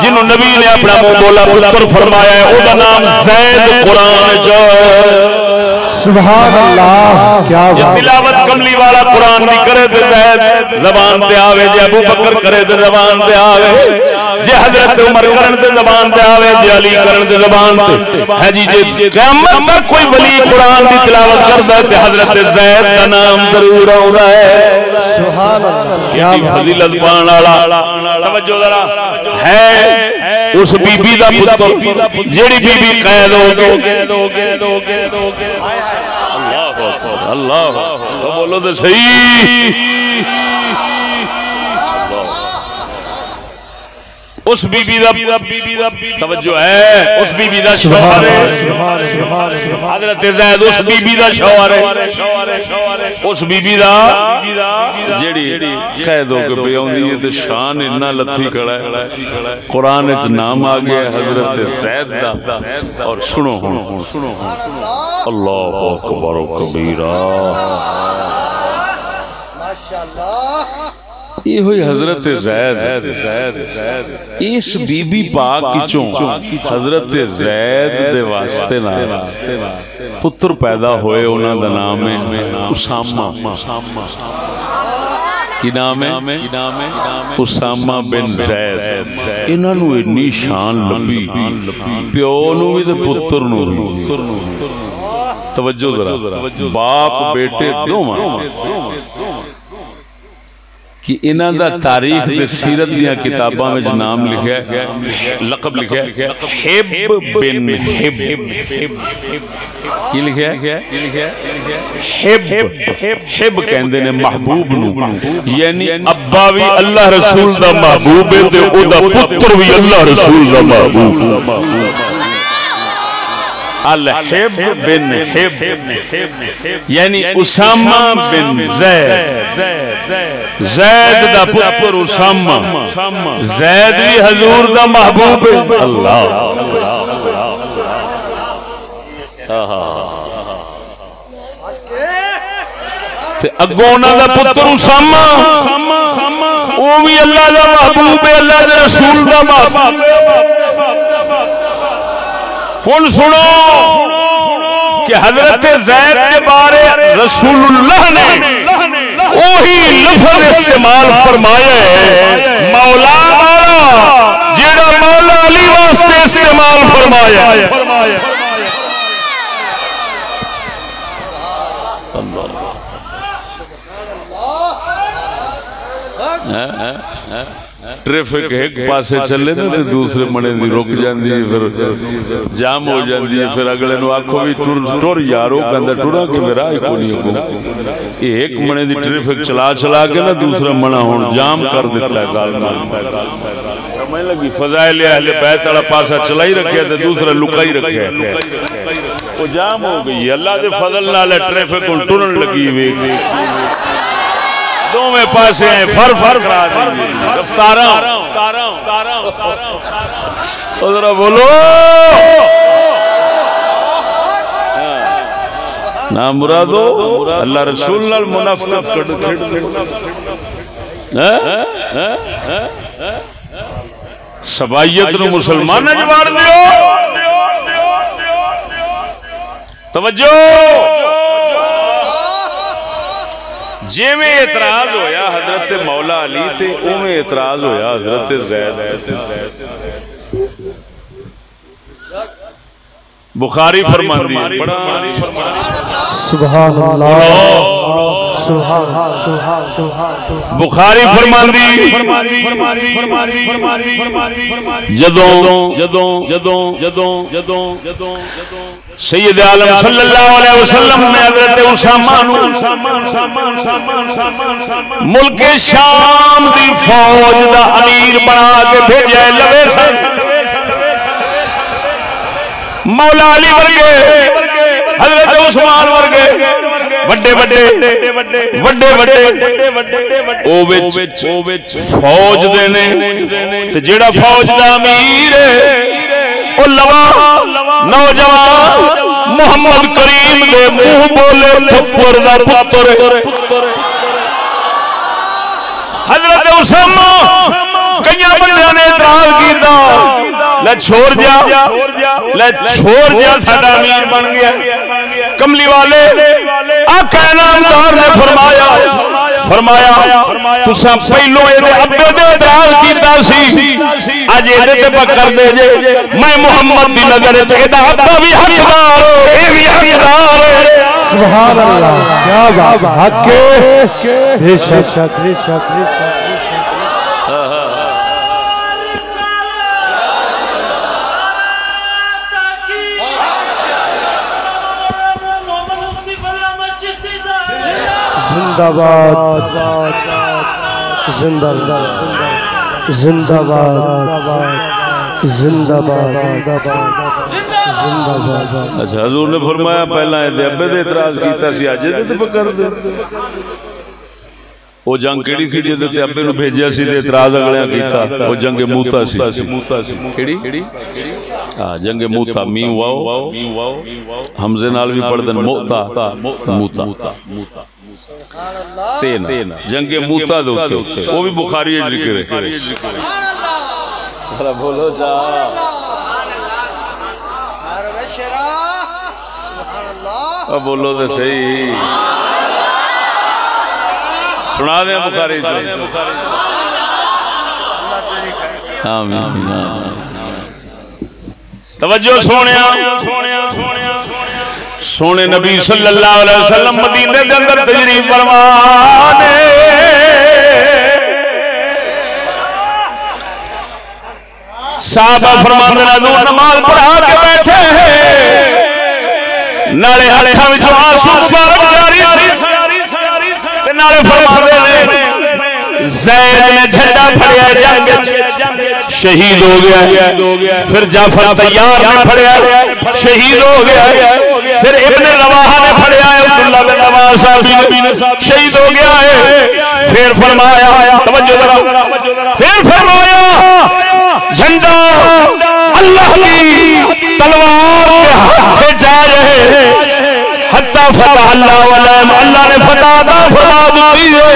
جنہوں نبی نے اپنا منہ بولا پتر فرمایا ہے او دا نام زید قرآن جو سبحان اللہ کیا بات تلاوت کملی والا قرآن بھی کرے تے زید زبان تے آوے جے ابو بکر کرے تے زبان تے آوے جے حضرت عمر کرن تے زبان تے آوے جے علی کرن تے زبان تے ہے جی جے قیامت تک کوئی ولی قرآن دی تلاوت کردا تے حضرت زید دا نام ضرور آوندا ہے سبحان اللہ کیا فضیلت پان والا توجہ ذرا ہے اس بی بی دا پتر جیڑی بی بی قید ہو گئے اللہ بولو تو صحیح اس بی بی دا توجہ ہے اس بی بی دا شوہر حضرت زید اس بی بی دا شوہر اس بی بی دا جیڑی قید ہو کے پہ آؤندی ہے تے شان اتنا لتھی کھڑا ہے قرآن وچ نام آ گیا حضرت زید دا اور سنو اللہ اکبر و کبیرہ یہ ہوئی حضرت زید اس بی بی پاک کچوں حضرت زید دے واسطے نا پتر پیدا ہوئے انہاں دا نام ہے اسامہ کی نام ہے اسامہ بن زید انہاں نو اتنی شان لبی پیو نو بھی تے پتر نو بھی توجہ ذرا باپ بیٹے دوواں کہ انہاں دا تاریخ دے سیرت دیاں کتاباں میں نام لکھا ہے لقب لکھا ہے حب بن حب کی لکھا ہے حب کہندے نے محبوب نو یعنی ابا بھی اللہ رسول دا محبوب ہے تے او دا پتر بھی اللہ رسول دا محبوب الحب بن حب یعنی اسامہ بن زید زید دا پتر اسامہ زید بھی حضور دا محبوب ہے اللہ تے اگونا دا پتر اسامہ وہ بھی اللہ دا محبوب ہے اللہ دا رسول دا محبوب کون سنو کہ حضرت زید کے بارے رسول اللہ نے وہی لفظ استعمال فرمایا ہے مولا والا جیڑا مولا علی واسطے استعمال فرمایا ہے ٹریفک ایک پاسے چلے نا دوسرے منے دی رک جاندی ہے پھر جام ہو جاندی ہے پھر اگلے نو آکھو بھی ٹور یارو کہندہ ٹورا کے میرا ہی کو نہیں کو ایک منے دی ٹریفک چلا کے نا دوسرا منا ہون جام کر دیتا ہے گال میں لگی فضائل اہل بیت والا پاسا چلا ہی رکھے تھے دوسرا لکا ہی رکھے وہ جام ہو گئی اللہ دے فضل نال ٹریفک ان ٹورن لگی ہوئی دو میں پاسے ہیں فر کرا دیئے رفتاراں ذرا بولو نا مرادو اللہ رسول نال منافقت سبائیت نو مسلمان جوار دیو توجہ جی میں اعتراض ہویا حضرت مولا علی تے او میں اعتراض ہویا حضرت زید بخاری فرماندی ہے سبحان اللہ سبحان بخاری فرماندی جدوں سید عالم صلی اللہ علیہ وسلم نے حضرت اسامہ ملک شام دی فوج دا امیر بنا کے بھیجا لوے سے مولا علی ورگے حضرت عثمان ورگے بڑے او وچ فوج دینے تے جیڑا فوج دا امیر ہے او لوا نوجوان محمد کریم دے منہ بولے تھپڑ دا پتر حضرت اسامہ کئی بندیاں نے اعتراض کیتا لے چھوڑ جا ساڈا امیر بن گیا کملی والے آقا انعامدار نے فرمایا تساں پہلو اے ابے دے اعتراض کیتا سی اج اے تے پکڑ دے جے میں محمد دی نظر وچ اے دا ابا بھی حقدار اے بھی حقدار سبحان اللہ کیا بات حق ہے بے شک زندہ باد زندہ باد زندہ باد. اچھا حضور نے فرمایا پہلا ابے دے اعتراض کیتا سی اج تے پکڑ دے وہ جنگ کیڑی سی جے تے ابے نو بھیجیا سی تے اعتراض اگلیاں کیتا وہ جنگ موتا سی کیڑی ہاں جنگ موتا میم واو حمزے نال بھی پڑھ دن موتا تین جنگ موتا دے اوتے وہ بھی بخاری وچ ذکر ہے ذرا بولو جا اب بولو تو صحیح سنا دیں بخاری توجہ سونے نبی صلی اللہ علیہ وسلم مدینے کے اندر تشریف فرمانے صحابہ فرماندے حضور نماز پڑھا کے بیٹھے ہیں نالے ہتھاں وچ آنسو مبارک جاری تے نالے فرماندے نے زید نے جھنڈا پھڑیا جنگ شہید ہو گیا پھر جعفر طیار نے پھڑیا شہید ہو گیا پھر ابن رواحہ نے پھڑیا عبداللہ بن رواحہ صاحب شہید ہو گیا ہے پھر فرمایا توجہ ذرا پھر فرمایا جھنڈا اللہ کی تلوار کے ہاتھ سے جائے حتی فتح اللہ علیم اللہ نے فتح عطا فرما دی ہے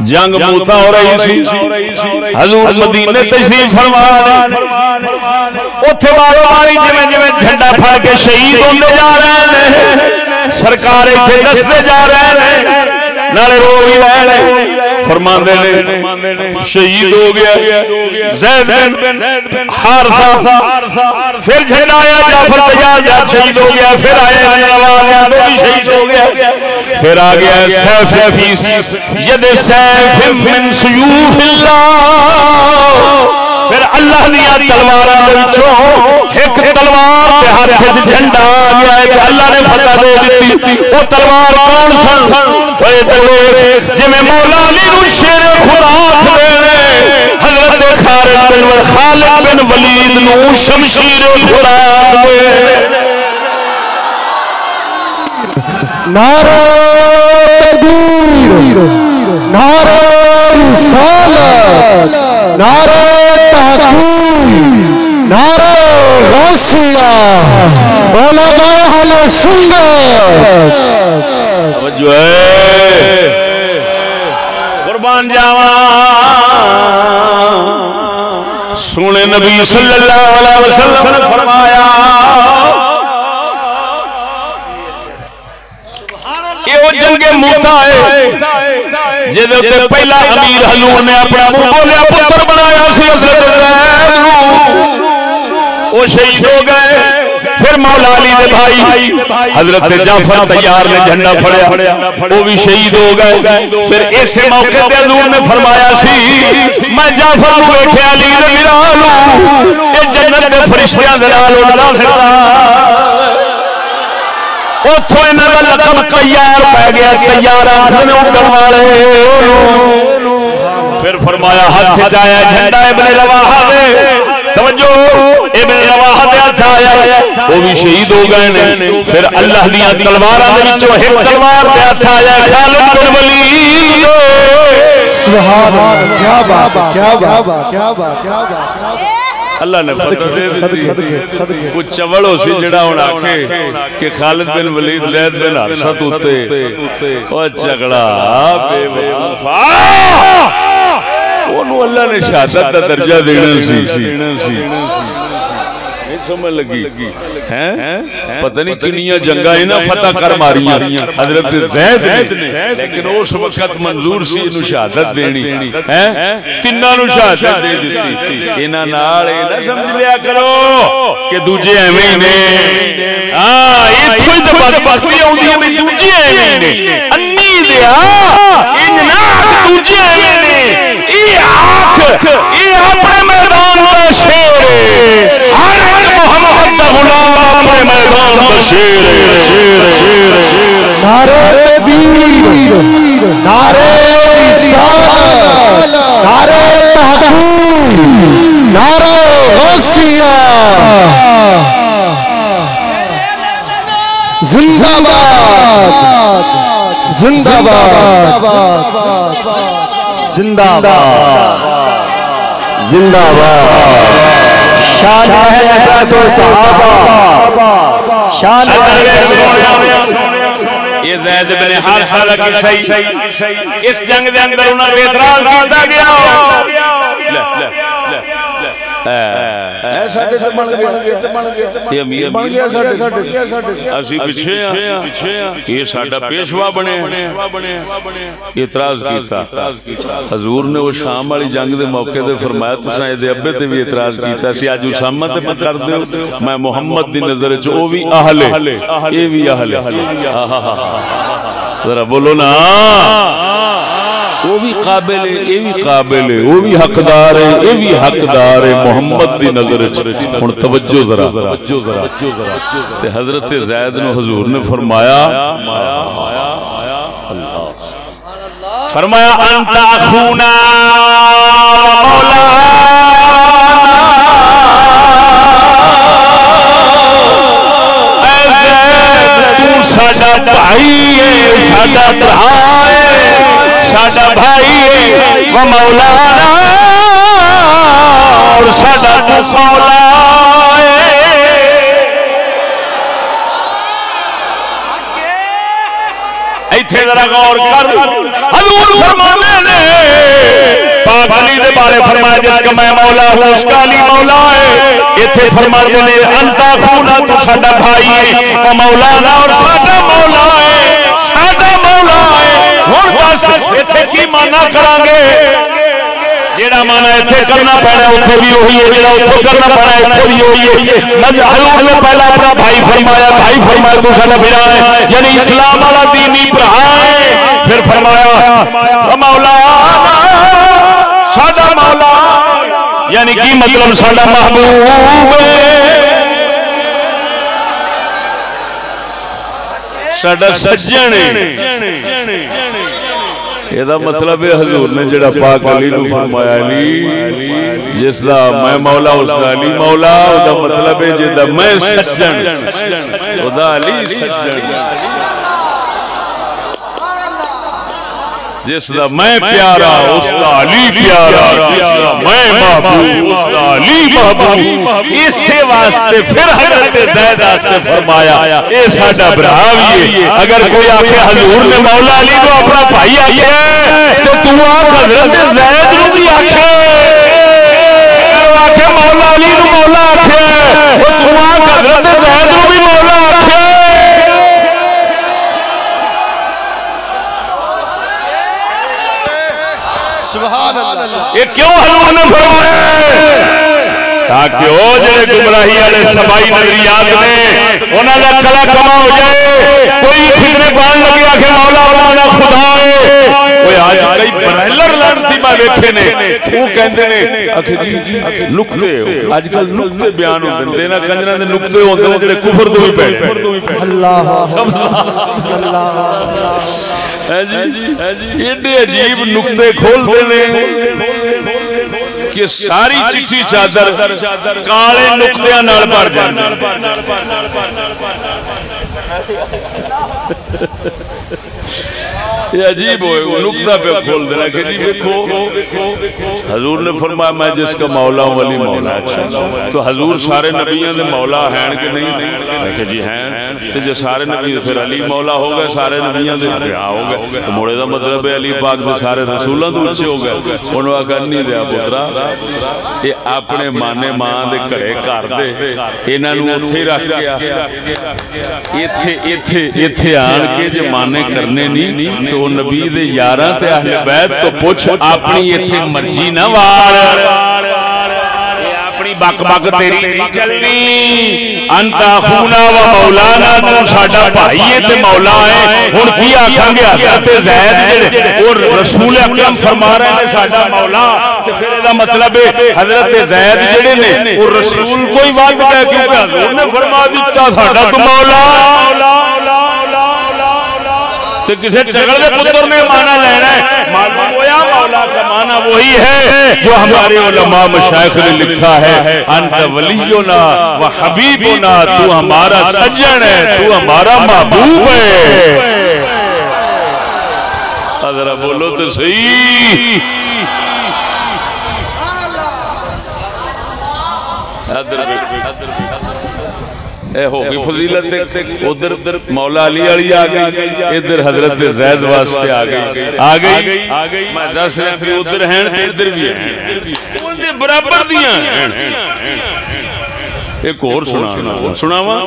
جنگ موتا ہو رہی تھی حضور مدینے تشریف فرما اوتھے بارو باری جویں جھنڈا پھڑ کے شہید ہوندے جا رہے ہیں سرکار ایتھے دستے جا رہے ہیں نالے رو بھی رہے فرماندے نے شہید ہو گیا زید بن حارثہ پھر جھنڈا آیا جعفر طیار شہید ہو گیا پھر آیا رواحہ وہ بھی شہید ہو گیا پھر آ گیا سیف فی ید سیف من سیوف اللہ پھر اللہ دیا تلواراں دے وچوں ایک تلوار دے ہاتھ وچ جھنڈا آ گیا ہے کہ اللہ نے فتح دے دتی وہ تلوار کون سن جویں مولا علی نو شیر خدا آکھدے حضرت خالد بن ولید نو شمشیر خدا آکھدے نعرہ تکبیر نعرہ رسالت نعرہ تحقیق نعرہ غوثیہ علماء اہل سنت توجہ ہے قربان جاواں سونے نبی صلی اللہ علیہ وسلم نے فرمایا جنگ موتا ہے جدے تے پہلا امیر حضور نے اپنا منہ بولیا پتر بنایا سی حضرت زید نو، وہ شہید ہو گئے۔ پھر مولا علی دے بھائی حضرت جعفر تیار نے جھنڈا پھڑیا، وہ بھی شہید ہو گئے۔ پھر اس موقع تے حضور نے فرمایا سی میں جعفر نو ویکھیا علی دے نال اے جنت دے فرشتیاں دے نال اڑدا پھردا، اتھوں انہاں دا لقب طیار پہ گیا، طیار آکھدے اڑن والے۔ پھر فرمایا ہاتھ چایا جھنڈا ابن رواحہ دے، توجہ ابن رواحہ دے ہاتھ آیا، وہ بھی شہید ہو گئے نے۔ پھر اللہ دیاں تلواراں دے وچوں ایک تلوار دے ہاتھ آیا خالد بن ولید۔ سبحان اللہ، کیا بات کیا بات کیا بات کیا بات۔ اللہ نے فتح دے دی کچھ چوڑ ہو سی جڑا ہونا کہ خالد بن ولید زید بن حارثہ توتے او جھگڑا بے وفا انہوں اللہ نے شہادت کا درجہ دینا سی سمجھ لگی پتہ نہیں کنیاں جنگاں انہاں فتح کر ماریاں حضرت زید نے، لیکن اس وقت منظور سی انہوں شہادت دینی، تیناں نو شہادت دے دیتی۔ انہاں نال اے نہ سمجھ لیا کرو کہ دوجے ایویں ہی نے، ہاں ایتھوں ہی تے بدبختی آوندی ہے بھی دوجے ایویں نے، انی دیا انج نہ دوجے ایویں نے، اے آنکھ اے اپنے میدان دا شیر ہر محمد دا غلام اپنے میدان دا شیر۔ نعرہ تکبیر، نعرہ رسالت، نعرہ تحقیق، نعرہ غوثیہ، زندہ باد زندہ باد زندہ باد زندہ باد۔ شان ہے حضرت و صحابہ، شان یہ زید بن حارثہ کا قصہ، اس جنگ دے اندر انہاں نے اعتراض کیتا گیا، ساڈے تے بن گیا یہ امیر بن گیا ساڈے، اسی پیچھے ہاں، یہ ساڈا پیشوا بنے، اعتراض کیتا۔ حضور نے وہ شام والی جنگ دے موقع تے فرمایا تساں اے دے ابے تے بھی اعتراض کیتا سی، اج اسامہ تے میں کر دیو، میں محمد دی نظر وچ او بھی اہل ہے اے بھی اہل ہے، ذرا بولو نا، وہ بھی قابل ہے یہ بھی قابل ہے، وہ بھی حقدار ہے یہ بھی حقدار ہے محمد دی نظر وچ۔ ہن توجہ ذرا تے حضرت زید نو حضور نے فرمایا فرمایا انت اخونا مولانا، اے زید تو ساڈا بھائی ہے، ساڈا بھرا ہے، ساڈا بھائی و مولانا، اور ساڈا تو مولا ہے۔ ایتھے ذرا غور کر، حضور فرمانے نے پاک علی دے بارے فرمایا جس کا میں مولا ہوں اس کا علی مولا ہے، ایتھے فرماتے نے انت اخونا تو ساڈا بھائی ہے و مولانا، اور ساڈا مولا ہے، ساڈا مولا ہے۔ ہن دس ایتھے کی مانا کران گے؟ جیڑا مانا ایتھے کرنا پینا اوتھے بھی وہی ہے، جیڑا اوتھے کرنا پینا ایتھے بھی وہی ہے۔ حضور نے پہلا اپنا بھائی فرمایا تو ساڈا بھرا ہے، یعنی اسلام والا دینی بھرا ہے۔ پھر فرمایا مولانا ساڈا مولا، یعنی کی مطلب ساڈا محبوب ہے، ساڈا سجن ہے۔ یہ مطلب ہے حضور نے جڑا پاک علی نو فرمایا علی جس دا میں مولا اس دا علی مولا، او دا مطلب ہے جس دا میں سجن او دا علی سجن، جس دا میں پیارا اس دا علی پیارا، جس دا میں محبوب اس دا علی محبوب۔ اسی واسطے پھر حضرت زید واسطے فرمایا اے ساڈا بھرا بھی ہے۔ اگر کوئی آکھے حضور نے مولا علی کو اپنا بھائی آکھے تو تو آکھ حضرت زید نو بھی آکھے، اگر آکھے مولا علی نو مولا آکھے تو تو آکھ حضرت زید نو بھی مولا آکھے۔ سبحان اللہ. یہ کیوں حضور نے فرمایا تاکہ وہ جڑے گمراہی والے سبائی نظریات نے انہاں دا کلا کما ہو جائے. کوئی فتنے پان لگے کہ مولا مولا خدا ہے. کوئی آج کئی برائلر لڑتی میں ویکھے نے وہ کہندے نے اکھے جی نقطے اج کل نقطے بیان ہوندے نے کنجراں دے نقطے ہوندے نے جڑے کفر تو بھی پے. اللہ اللہ ہے جی ایڈے عجیب نقطے کھولدے نے کہ ساری چٹھی چادر کالے نقطیاں نال بھر جاندی. یہ عجیب ہوئے وہ نقطہ پہ کھول دینا کہ جی دیکھو حضور نے فرمایا میں جس کا مولا ہوں ولی مولا. اچھا تو حضور سارے نبیوں دے مولا ہیں کہ نہیں؟ کہ جی ہیں. تو جو سارے نبی پھر علی مولا ہو گئے سارے نبیوں دے کیا ہو گئے. تو موڑے دا مطلب ہے علی پاک دے سارے رسولوں تو اچھے ہو گئے. انہوں نے کہا نہیں دیا پترا یہ اپنے مانے ماں دے کڑے کر دے انہاں نوں اوتھے ہی رکھ گیا. ایتھے آن کے جو مانے کرنے نہیں تو نبی دے یاراں تے اہل بیت تو پوچھ اپنی ایتھے مرضی نہ وار اپنی بک بک تیری نہیں چلنی. انت اخونا و مولانا تو ساڈا بھائی ہے تے مولا ہے. ہن کی آکھاں گے حضرت زید جڑے اور رسول اکرم فرما رہے ہیں ساڈا مولا تے پھر دا مطلب ہے حضرت زید جڑے نے وہ رسول کوئی وعدہ ہے کیونکہ حضور نے فرما دتا ساڈا تو مولا. تو کسی چگل دے پتر نے معنی لینا ہے. معلوم ہوا مولا کا معنی وہی ہے جو ہمارے علماء مشائخ نے لکھا ہے انت ولینا و حبیبنا تو ہمارا سجن ہے تو ہمارا محبوب ہے. ذرا بولو تو صحیح. اے ہوگی فضیلت. ادھر مولا علی علی آگئی ادھر حضرت زید واسطے آگئی. میں دس رہا کہ ادھر ہیں ادھر بھی ہیں برابر دیاں ہیں. ایک اور سناواں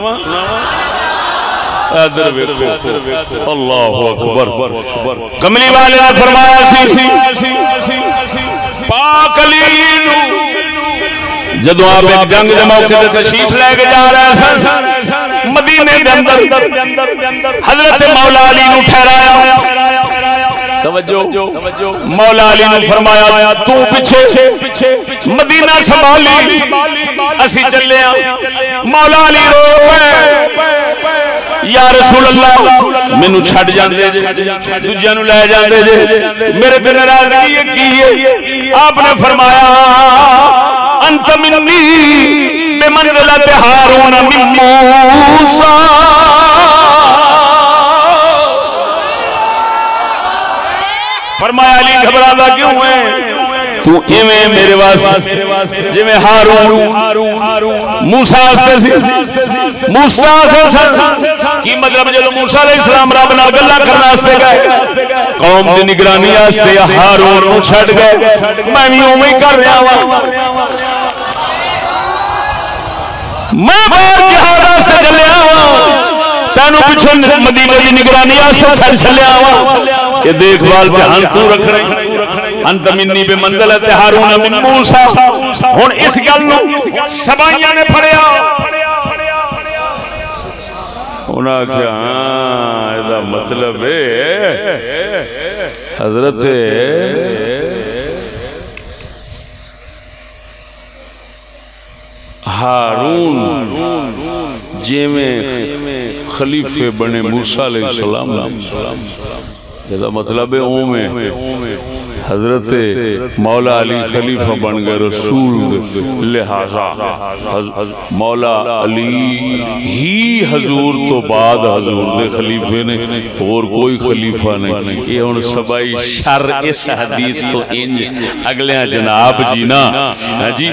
ادھر ویکھو اللہ اکبر. کملی والے نے فرمایا سی پاک علی نو جدو آپ ایک جنگ دے موقع تے تشریف لے کے جا رہے سن مدینے دے اندر حضرت مولا علی نو ٹھہرایا. توجہ مولا علی نے فرمایا تو پیچھے مدینہ سنبھالی اسی چلے ہیں. مولا علی رو یا رسول اللہ مینوں چھڈ جاندے جے دوجیاں نوں لے جاندے جے میرے تے ناراضگی کی ہے. آپ نے فرمایا انت منی بمنزلت ہارون من موسیٰ. فرمایا علی گھبراتا کیوں ہے تو ایویں میرے واسطے جویں ہارون موسیٰ کی مطلب جدوں موسیٰ علیہ السلام رب نال گلاں کرن واسطے گئے قوم دی نگرانی واسطے ہارون نوں چھڈ گئے. میں وی اوویں ہی کر رہا ہاں. میں باہر جہاد واسطے چلیا ہاں تینوں پیچھے مدینے دی نگرانی واسطے چھڈ چلیا ہاں. یہ دیکھ بھال دھیان تو رکھ رہے انت منی بمنزلت ہارون من موسیٰ. ہن اس گل نوں سبائیاں نے پڑھیا انہاں کہا ہاں ادا مطلب ہے حضرت ہارون جیویں خلیفے بنے موسیٰ علیہ السلام یہ مطلب ہے اومیں حضرت مولا علی خلیفہ بن گئے رسول. لہذا مولا علی ہی حضور تو بعد حضور دے خلیفے نے اور کوئی خلیفہ نہیں. یہ ان سبائی شر اس حدیث تو انج اگلے جناب جی نا جی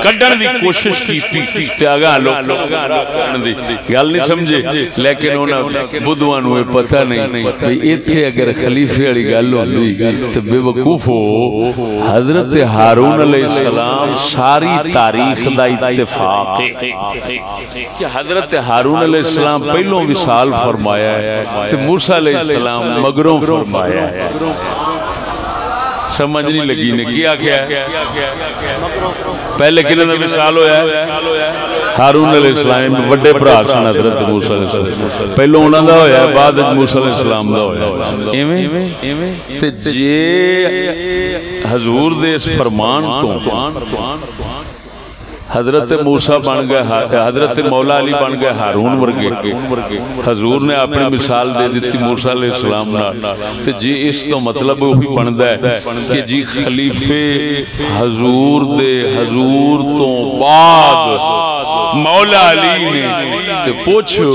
کڈن دی کوشش کی تے اگاں لوگ کڈن دی گل نہیں سمجھے لیکن انہاں بدھواں نوں پتہ نہیں ایتھے اگر خلیفے والی گل ہوندی تو بے وقوف ہو. حضرت ہارون علیہ السلام ساری تاریخ دا اتفاق ہے کہ حضرت ہارون علیہ السلام پہلوں وصال فرمایا ہے تو موسیٰ علیہ السلام مگروں فرمایا ہے. سمجھ نہیں لگی نے کیا کیا پہلے کنہ دا مثال ہویا ہے ہارون علیہ السلام وڈے بھرا سن حضرت موسیٰ علیہ السلام پہلو انہاں دا ہویا ہے بعد موسیٰ علیہ السلام دا ہویا ایویں تے جے حضور دے اس فرمان تو حضرت موسیٰ بن گئے حضرت مولا علی بن گئے ہارون ورگے حضور نے اپنی مثال دے دیتی موسیٰ علیہ السلام تے جی اس تو مطلب وہی بندا ہے کہ جی خلیفے حضور دے حضور تو بعد مولا علی نے تے پوچھو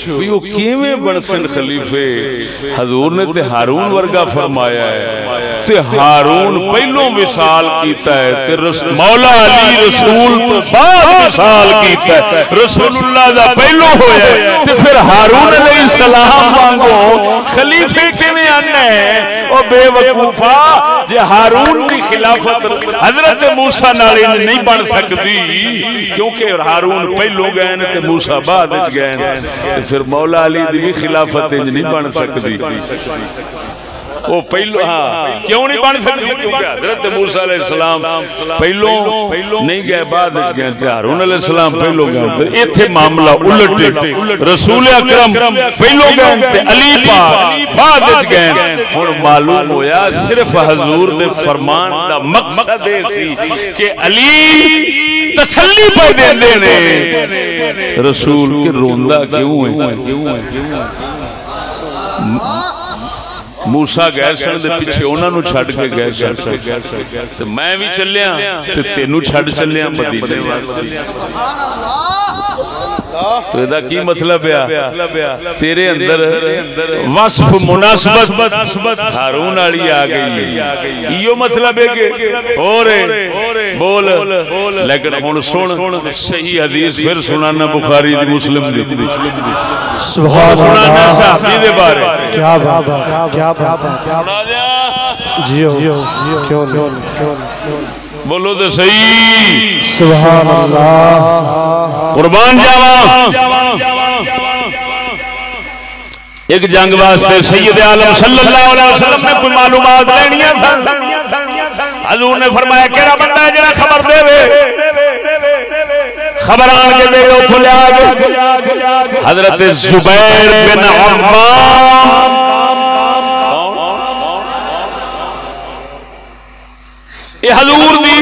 بھی وہ کیویں بن سن خلیفے حضور نے تے ہارون ورگا فرمایا ہے تے ہارون پہلوں وصال کیتا ہے تے مولا علی رسول تو بعد وصال کیتا ہے رسول اللہ دا پہلو ہویا ہے تے پھر ہارون علیہ السلام وانگو خلیفے کیویں آنا ہے او بے وقوفا جے ہارون دی خلافت حضرت موسیٰ نال نہیں بن سکتی کیونکہ ہارون پہلو گئے نے تے موسیٰ بعد وچ گئے تے پھر مولا علی دی بھی خلافت نہیں بن سکتی وہ پہلو ہاں کیوں نہیں بن سکتی کیونکہ حضرت موسیٰ علیہ السلام پہلو نہیں گئے بعد گئے تھے ہارون علیہ السلام پہلو گئے تھے ایتھے معاملہ الٹ رسول اکرم پہلو گئے تھے علی پاک بعد گئے اور معلوم ہویا صرف حضور دے فرمان دا مقصد ہے سی کہ علی تسلی پہ دے نے رسول کے روندہ کیوں ہے موسیٰ گئے سن دے پیچھے انہاں نو چھڑ کے گئے سن تے میں بھی چلیا تے تینوں چھڑ چلیا مدینے تو ادا کی مطلب ہے تیرے اندر وصف مناسبت ہارون والی آ گئی یہ مطلب ہے کہ اور بول لیکن ہن سن صحیح حدیث پھر سنانا بخاری دی مسلم دی سبحان اللہ صحابی دے بارے کیا بات ہے کیا بات ہے جیو کیوں بولو تو صحیح سبحان اللہ قربان جاواں ایک جنگ واسطے سید عالم صلی اللہ علیہ وسلم نے کوئی معلومات لینیاں تھا حضور نے فرمایا کیڑا بندہ ہے جڑا خبر دے خبر آن کے دے اوتھے لیا حضرت زبیر بن عوام اے حضور دی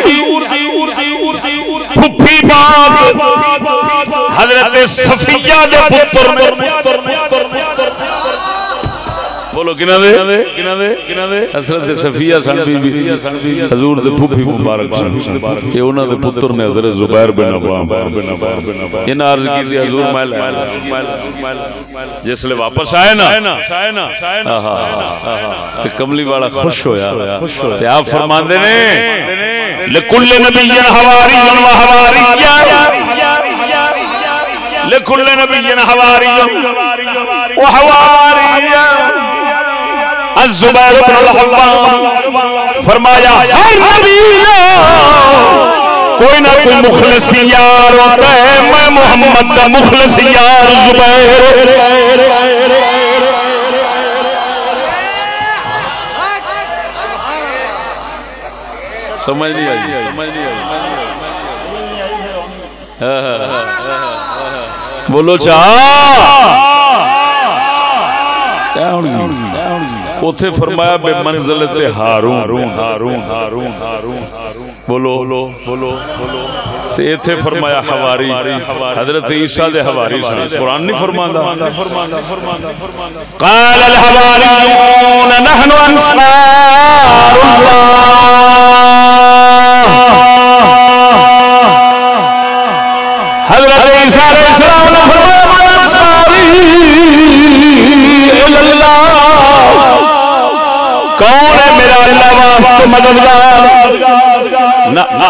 پھپھی باپ حضرت صفیہ دے پتر بولو کنہ دے حضرت صفیہ سن بی بی حضور دے پھپھی مبارک سن یہ انہاں دے پتر نے حضرت زبیر بن عوام ان عرض کی تھی حضور میں جس لئے واپس آئے نا تے کملی والا خوش ہویا تے آپ فرماندے نے لکل نبی حواری و حواری لکل نبی حواری و حواری الزبیر بن الحوام فرمایا ہر نبی کوئی نہ کوئی مخلص یار ہوتا ہے میں محمد کا مخلص یار زبیر سمجھ نہیں آئی بولو چاہ اوتھے فرمایا بے منزلت ہارون بولو تے ایتھے فرمایا حواری حضرت عیسیٰ دے حواری سے قرآن نہیں فرماندا قال الحواریون نحن انصار اللہ حضرت عیسیٰ علیہ السلام نے فرمایا من انصاری اللہ کون ہے میرا اللہ واسطے مددگار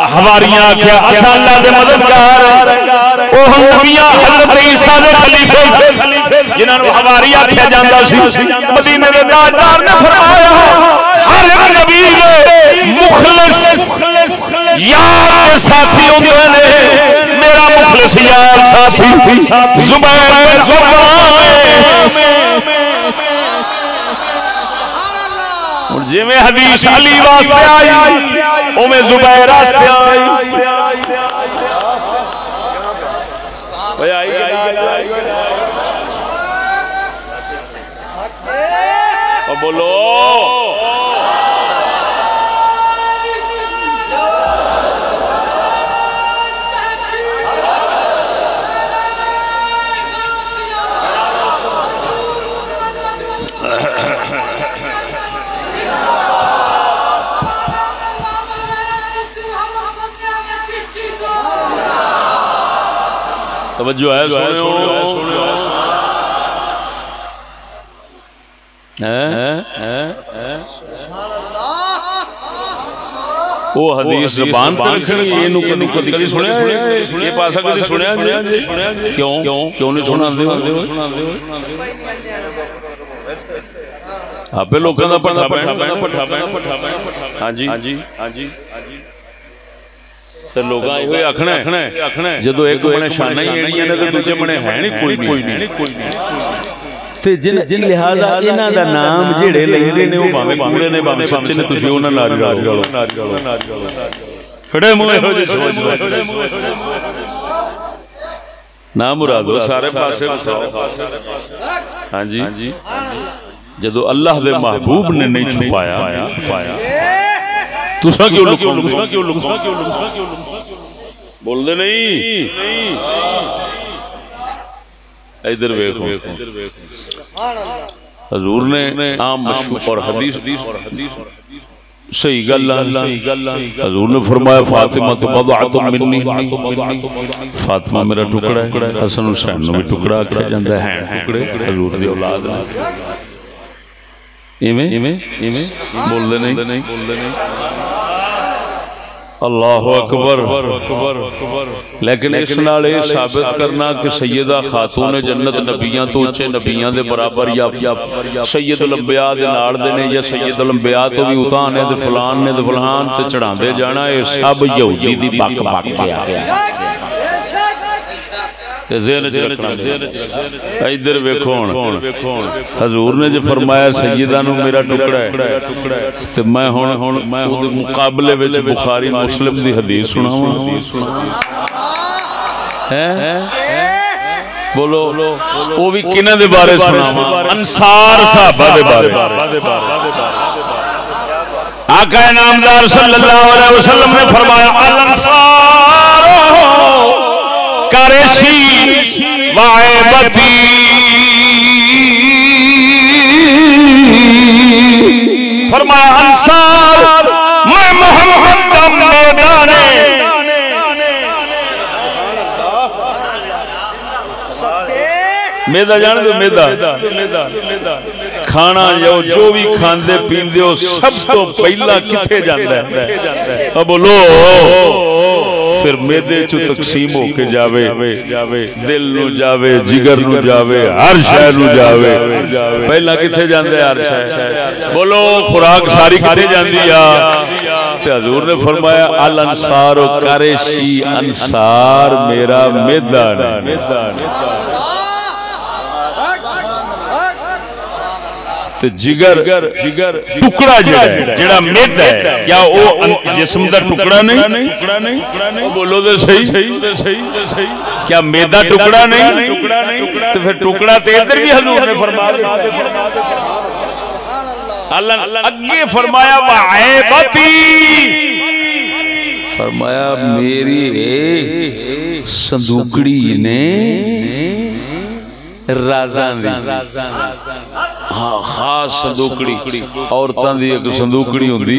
ہماریاں کیا اچھا اللہ دے مددگار او ہم نبیاں حضرت عیسیٰ دے خلیفے جنہاں نو ہماریاں کیا جاندا سی مدینے دے تاجدار نے فرمایا ہر ایک نبی دے مخلص یار کے ساتھی ہوندے نے میرا مخلص یار ساتھی زبیر بن عوام جی میں حدیث علی واسطے آئی او میں زبیر واسطے آئی بولو توجہ ہے سنو وہ حدیث زبان پر رکھنے یہ کدی سنیا یہ پاسا کدی سنیا کیوں نہیں سنا دے آپ پہ لوگوں کا پٹھا ہاں جی لوگاں یہ آکھنا ہے جدو ایک بنے شانہ ہی اینی ہے تو دوجے بنے ہے نہیں کوئی نہیں تے جن لہذا انہاں دا نام جڑے لیندے نے وہ باویں کوڑے نے باویں سچے نے تسی انہاں نال گالو کھڑے منہ ہو جے سوچ نام مرادو سارے پاسے ہاں جی جدو اللہ دے محبوب نے نہیں چھپایا تساں کیوں لکھو بول دے نہیں ادھر ویکھو حضور نے عام مشہور اور حدیث صحیح گل حضور نے فرمایا فاطمہ تو بضعۃ منی فاطمہ میرا ٹکڑا ہے حسن حسین نو بھی ٹکڑا کہا جاندا ہے ٹکڑے حضور دی اولاد ایویں بول دے نہیں اللہ اکبر لیکن اس نال یہ ثابت کرنا کہ سیدہ خاتون جنت نبیاں تو اچھے نبیاں دے برابر یا سید الانبیاء دے نال دے نے یا سید الانبیاء تو بھی اتاں نے دے فلان تے چڑھان دے جانا یہ سب یہودی دی بک گیا ذہن رکھنا ادھر ویکھون حضور نے جو فرمایا سیدہ نو میرا ٹکڑا ہے تے میں ہن مقابلے وچ بخاری مسلم دی حدیث سناواں بولو وہ بھی کنہ دے بارے سناواں انصار صحابہ دے بارے آقا نامدار صلی اللہ علیہ وسلم نے فرمایا الانصار کارشی وعیبتی فرمایا انصار میں محمد کا میدانے میدہ جانے دو میدہ کھانا جو بھی کھاندے پیندے ہو سب تو پہلا کتھے جاندہ ہے اب بولو پھر میدے چو تقسیم ہو کے جاوے دل نو جاوے جگر نو جاوے ہر شے نو جاوے پہلا کتھے جاندے ہر شے بولو خوراک ساری کتھے جاندی تے حضور نے فرمایا الانصار و قریشی انصار میرا میدہ نے تے جگر ٹکڑا جڑا میدہ ہے کیا وہ جسم دا ٹکڑا نہیں بولو دے صحیح کیا میدہ ٹکڑا نہیں تو پھر ٹکڑا تے ادھر بھی حضور نے فرمایا اللہ اگے فرمایا وعیبتی فرمایا میری صندوقڑی نے رازاں دی خاص صندوقڑی عورتاں دی ایک صندوقڑی ہوندی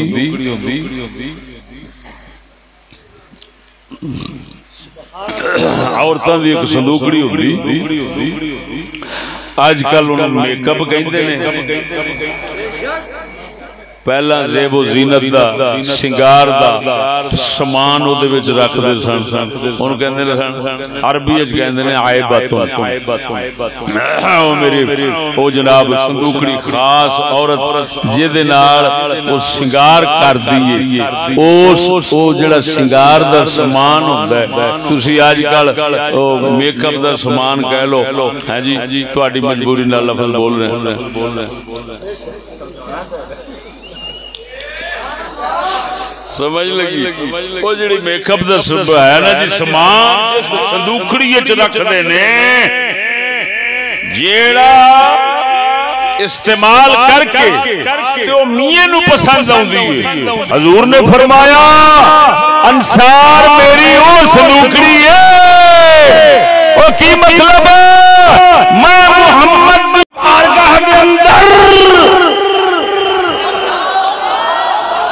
عورتاں دی ایک صندوقڑی ہوندی آج کل انہوں میک اپ کہندے نے پہلا زیب و زینت دا شنگار دا سامان او دے وچ رکھ دے سن انہوں کہندے نے عربی وچ کہندے نے عائباتوں او میری او جناب صندوقڑی خاص عورت جے دے نال او شنگار کر دیے او جڑا شنگار دا سامان ہوندا ہے تسی اج کل او میک اپ دا سامان کہہ لو ہاں جی تہاڈی مجبوری نال لفظ بول رہے ہیں سمجھ لگی وہ جڑی میک اپ دا سب ہے نا جی سامان صندوقڑی وچ رکھ دے نے جیڑا استعمال کر کے تو میاں نو پسند آندی ہے حضور نے فرمایا انصار میری او صندوقڑی ہے او کی مطلب میں محمد بارگاہ کے اندر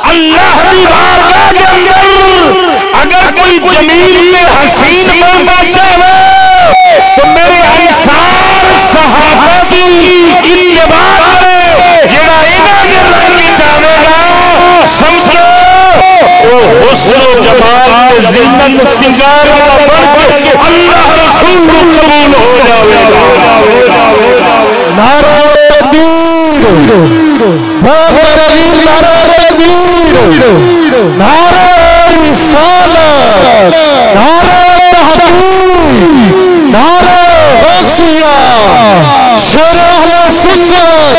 اللہ دی بارگاہ کے اندر اگر کوئی جمیل میں حسین بننا چاہے تو میرے انصار صحابہ دی اتباع کرے جڑا انہاں دے رنگ چاہے گا سمجھو وہ حسن و جمال و زینت سنگار کا بن کے اللہ رسول قبول ہو جاوے گا نعرہ تکبیر نعرہ تکبیر نعرہ رسالت نعرہ تحقیق نعرہ غوثیہ شرع اہل سنت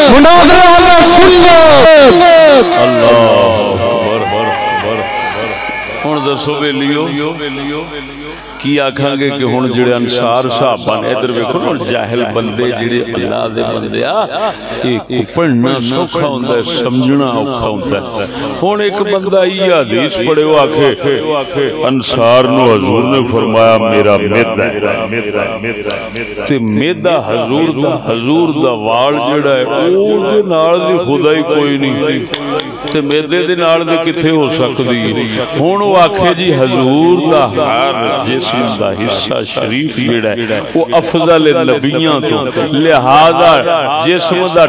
مناظرہ اہل سنت اللہ ہن دسو بیلیو کی آکھاں گے کہ ہن جڑے انصار صاحبان ادھر ویکھو نا جاہل بندے جڑے اللہ دے بندے اے پڑھنا سوکھا ہوندا ہے سمجھنا اوکھا ہوندا ہے ہن ایک بندہ یہ حدیث پڑھے وہ آکھے انصار نو حضور نے فرمایا میرا میدا ہے تے میدا حضور دا وال جڑا ہے او دے نال دی خدائی کوئی نہیں تے میدے دے نال دے کتھے ہو سکدی ہن وہ آکھے جی حضور دا ہر جسم دا حصہ شریف جڑا ہے وہ افضل نبیاں تو لہذا جسم دا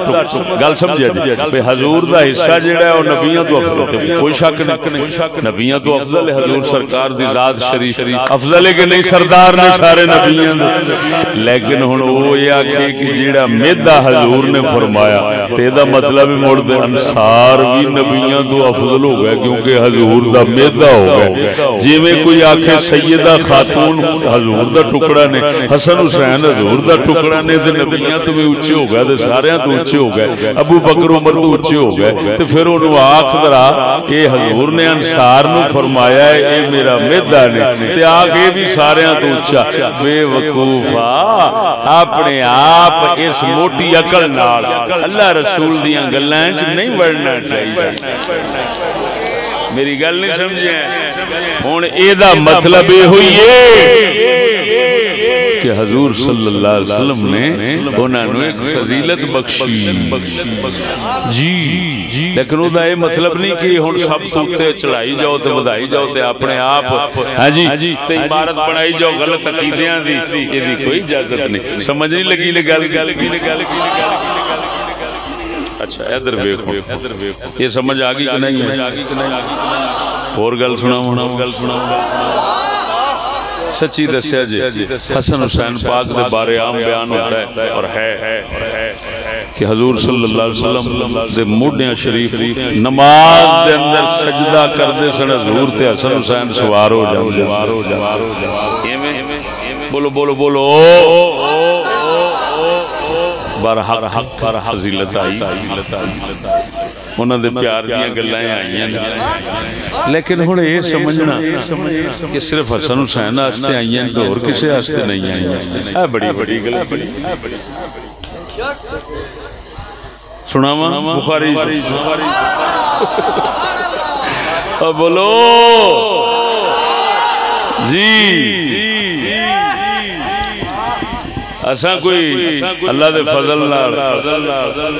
گل سمجھا جی بے حضور دا حصہ جڑا ہے وہ نبیاں تو افضل ہے کوئی شک نہیں نبیاں تو افضل ہے حضور سرکار دی ذات شریف افضل ہے کہ نہیں سردار نے سارے نبیاں لیکن ہن وہ یہ آکھے کہ جڑا میدا حضور نے فرمایا تے دا مطلب مڑ دے انصار بھی نبیاں تو افضل ہو گئے کیونکہ حضور دا میدا ہو گئے جی میں کوئی آکھے سیدہ خاتون حضور دا ٹکڑا نے حسن حسین حضور دا ٹکڑا نے تے نبیاں تو بھی اونچے ہو گئے تے سارے تو اونچے ہو گئے ابو بکر عمر تو اونچے ہو گئے تے پھر انہوں آکھ درا اے حضور نے انصار نو فرمایا ہے اے میرا میدا نے تے آگے بھی سارے تو اونچا بے وقوفا اپنے آپ اس موٹی عقل نال اللہ رسول دیاں گلاں وچ نہیں بڑھنا چاہیے میری گل نہیں سمجھے ہن اے دا مطلب یہ ہوئی ہے کہ حضور صلی اللہ علیہ وسلم نے انہاں نوں ایک فضیلت بخشی جی لیکن او دا یہ مطلب نہیں کہ ہن سب تو تے چڑھائی جاؤ تے ودائی جاؤ تے اپنے آپ ہاں جی تے عبارت بنائی جاؤ غلط عقیدیاں دی ایدی کوئی اجازت نہیں سمجھ نہیں لگی گل اچھا ادھر دیکھو یہ سمجھ آ گئی کہ نہیں اور گل سنا سچی دسیا جی حسن حسین پاک دے بارے عام بیان ہوتا ہے اور ہے کہ حضور صلی اللہ علیہ وسلم دے موڈیاں شریف نماز دے اندر سجدہ کردے سن حضور تے حسن حسین سوار ہو جاندے بولو بولو بولو برحق فضیلت آئی انہوں نے پیار دیا گلائیں آئی ہیں لیکن ہوں یہ سمجھنا کہ صرف حسن حسین آستے آئی ہیں تو اور کسے آستے نہیں آئی ہیں بڑی بڑی گلائیں سناما بخاری بولو جی اساں کوئی اللہ دے فضل نال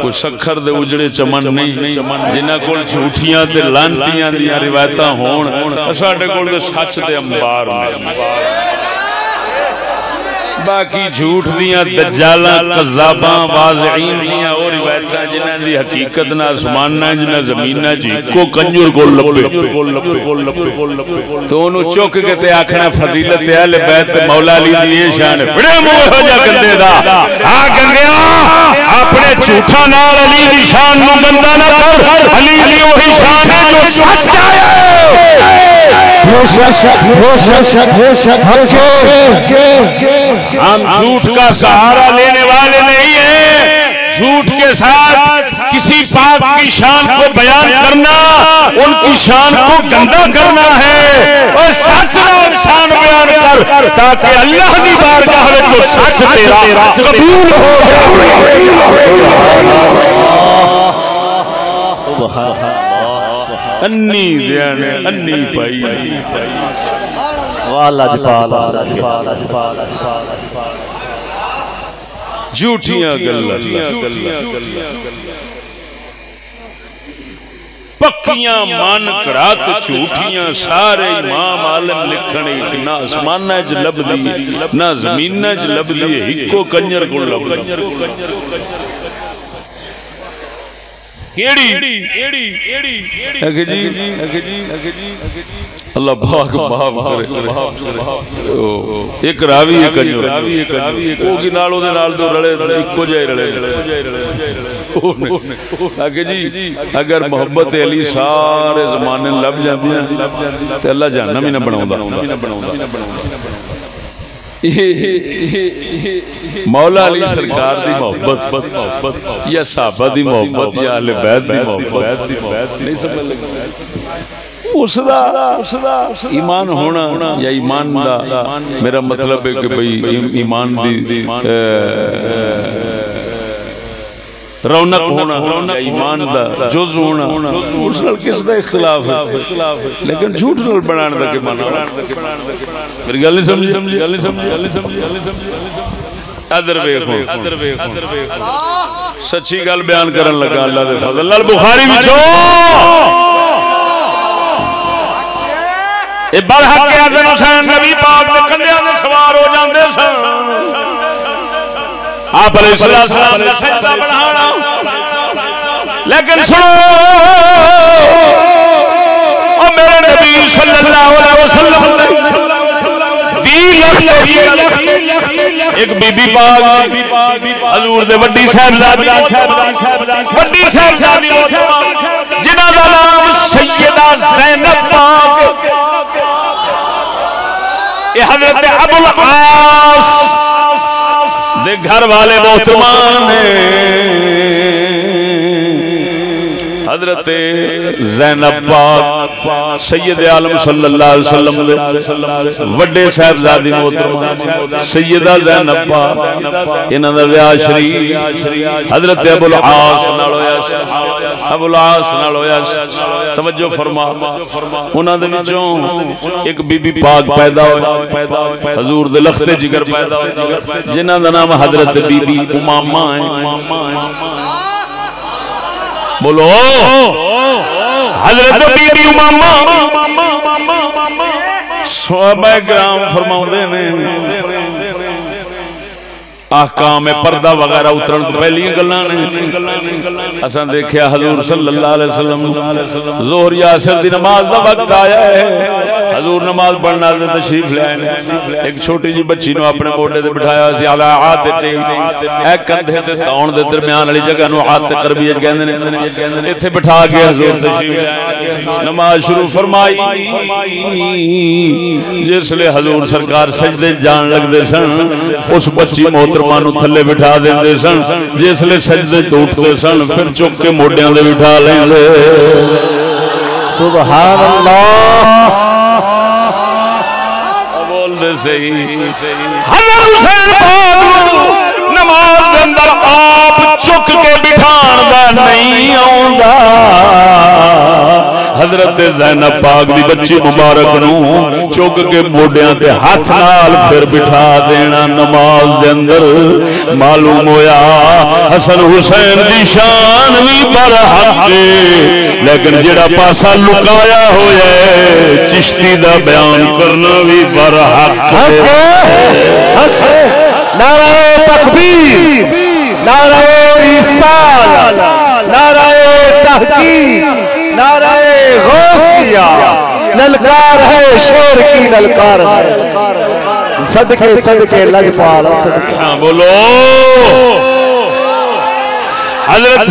کوئی سکھر دے اجڑے چمن نہیں جنہاں کول جھوٹیاں تے لانتیاں دیاں روایتاں ہون ساڈے کول تے سچ تے انبار نے باقی جھوٹ دیاں دجالاں قذاباں واضعین دیاں اور روایتاں جنہاں دی حقیقت نہ آسمان نہ جنہ زمین نہ جی کو کنجر کول لپے تو انہوں چوک کے تے آکھنا فضیلت اہل بیت مولا علی دی یہ شان ہے بڑے منہ ہو جا گندے دا ہاں گندیا اپنے جھوٹا نال علی دی شان نو گندا نہ کر علی دی وہی شان ہے جو سچ ہم جھوٹ کا سہارا لینے والے نہیں ہیں جھوٹ کے ساتھ کسی پاک پاک کی شان کو بیان کرنا ان کی شان کو گندا کرنا ہے اور سچ نال شان بیان کر تاکہ اللہ دی بارگاہ وچ سچ تیرا قبول ہو سبحان اللہ انی دیانے انی پائی والا جپال جھوٹیاں گلاں پکیاں من کڑات جھوٹیاں سارے امام عالم لکھنے نہ آسمانہ چ لبدی نہ زمینہ چ لبدی ہکو کنجر کو لبدی اللہ پاک معاف کرے ایک راوی ہے کنجر او کی نال او دے نال دو رلے اکو جائے رلے جی اگر محبت علی سارے زمانے لب جاندی تے اللہ جہنم ہی نہ بناوندا مولا علی سرکار دی محبت یا صحابہ دی محبت یا اہل بیت دی محبت نہیں سمجھ لگا اس دا ایمان ہونا یا ایمان دا میرا مطلب ہے کہ بھئی ایمان دی رونق ہونا یا ایمان دا جز ہونا اس نال کس دا اختلاف ہے لیکن جھوٹ نال بنانے دا کہ مانا میری گل نہیں سمجھی ادھر بیکھو سچی گل بیان کرن لگا اللہ دے فضل اللہ بخاری وچوں اے برحق کے حسن حسین نبی پاک دے کندھیاں تے سوار ہو جاندے سن آپ علیہ السلام نے سجدہ بڑھانا لیکن سنو اور میرے نبی صلی اللہ علیہ وسلم ایک بی بی پاک حضور دے وڈی صاحبزادی جنہاں دا نام سیدہ زینب پاک یہ حضرت ابو العاص دے گھر والے محترمان حضرت زینب پاک سید عالم صلی اللہ علیہ وسلم وڈے صاحبزادی محترمان سیدہ زینب پاک انہاں دا ویاہ شریف حضرت ابو العاص نال ہویا توجہ فرما انہاں دے وچوں ایک بی بی پاک پیدا ہوئی حضور دے لخت جگر پیدا ہوئی جنہاں دا نام حضرت بی بی امامہ ہے بولو حضرت بی بی امامہ صحابہ کرام فرماؤندے نے احکام پردہ وغیرہ اترن تو پہلی گلاں نے اساں دیکھیا حضور صلی اللہ علیہ وسلم ظہر یا عصر دی نماز دا وقت آیا ہے حضور نماز پڑھنا دے تشریف لے آئے ایک چھوٹی جی بچی نو اپنے موڈے تے بٹھایا سی علی عاتق اے کندھے تے تاؤن دے درمیان والی جگہ نو عاتق عربی وچ کہندے نے ایتھے بٹھا کے حضور تشریف لے آئے نماز شروع فرمائی جس لے حضور سرکار سجدے جان لگ دے سن اس بچی محترمہ نو تھلے بٹھا دے سن جس لے سجدے تو اٹھتے سن پھر چک کے موڈیاں دے بٹھا لیں لے سبحان اللہ حضرت حسین پاک نماز دے اندر آپ چک کے بٹھان دا نہیں آوندا حضرت زینب پاک دی بچی مبارک نو چک کے موڈیاں تے ہاتھ نال پھر بٹھا دینا نماز دے اندر معلوم ہویا حسن حسین دی شان بھی برحق لیکن جڑا پاسا لکایا ہویا ہے چشتی دا بیان کرنا بھی برحق نعرہ تکبیر نعرہ رسالہ نعرہ تحقیق نعرہ غوثیہ للکار ہے شیر کی للکار ہے صدقے صدقے لجپال بولو حضرت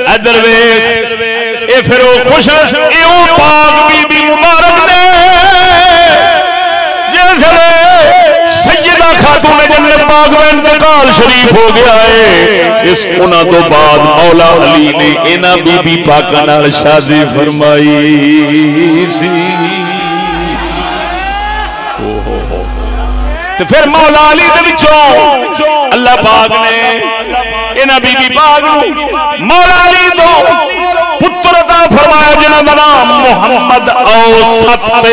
ادھر اے پھر او خوش ایو پاک بی بی مبارک نے جیسے سیدہ خاتون جنت پاک میں انتقال شریف ہو گیا ہے اس انہاں تو بعد مولا علی نے انہاں بی بی پاکاں نال شادی فرمائی سی تو پھر مولا علی دے وچوں اللہ پاک نے انہاں بی بی پاک مولا علی تو پتر عطا فرمایا جنہاں دا نام محمد اوسط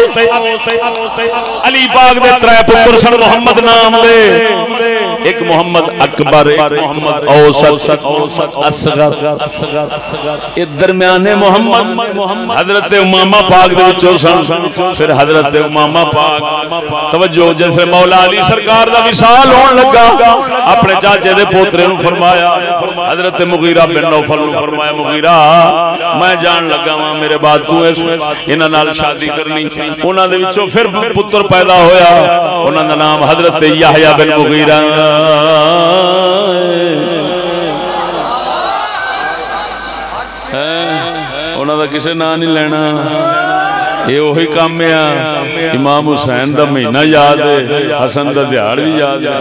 علی پاک دے ترے پتر سن محمد نام دے ایک محمد اکبر ایک محمد اوسط اصغر یہ درمیانے محمد حضرت امامہ پاک دے وچوں سن پھر حضرت امامہ پاک توجہ جیسے مولا علی سرکار دا وصال ہون لگا اپنے چاچے دے پوترے نوں فرمایا حضرت مغیرہ بن نوفل نوں فرمایا مغیرہ میں جان لگا ہاں میرے بعد تو انہاں نال شادی کرنی انہاں دے وچوں پھر پتر پیدا ہویا انہاں دا نام حضرت یحییٰ بن مغیرہ انہاں دا کسے نام نہیں لینا یہ وہی کام ہے امام حسین دا مہینہ یاد ہے حسن دا دیہاڑ بھی یاد ہے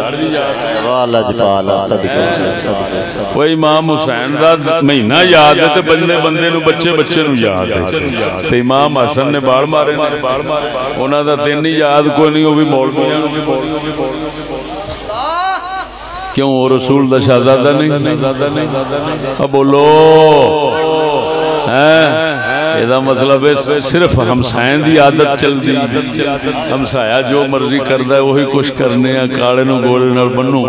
وہ امام حسین دا مہینہ یاد ہے تو بندے بندے نو بچے بچے نو یاد ہے تو امام حسن نے باڑ مارے انہاں دا دن ہی یاد کوئی نہیں وہ بھی مولوی کیوں وہ رسول دا شہزادہ نہیں اب بولو یہ مطلب ہے صرف ہمسائیں دی عادت چل دی ہمسایا جو مرضی کردہ ہے وہی کچھ کرنے ہیں کاڑے نو گوڑے نال بنو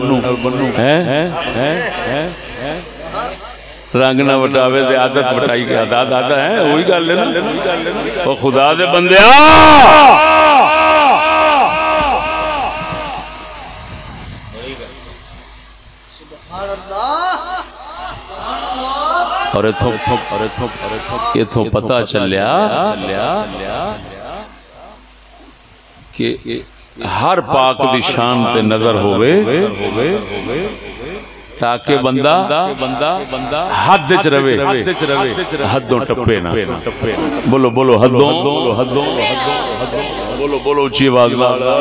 رنگ نہ وٹاوے دے عادت وٹائی کے عادت آدھا ہے وہی گا لینا وہ خدا دے بندے اور اتھوں پتہ چلیا کہ ہر پاک دی شان تے نظر ہوئے تاکہ بندہ حد چ رہے حدوں ٹپے نہ بولو بولو حدوں بولو بولو اچھی آواز بابا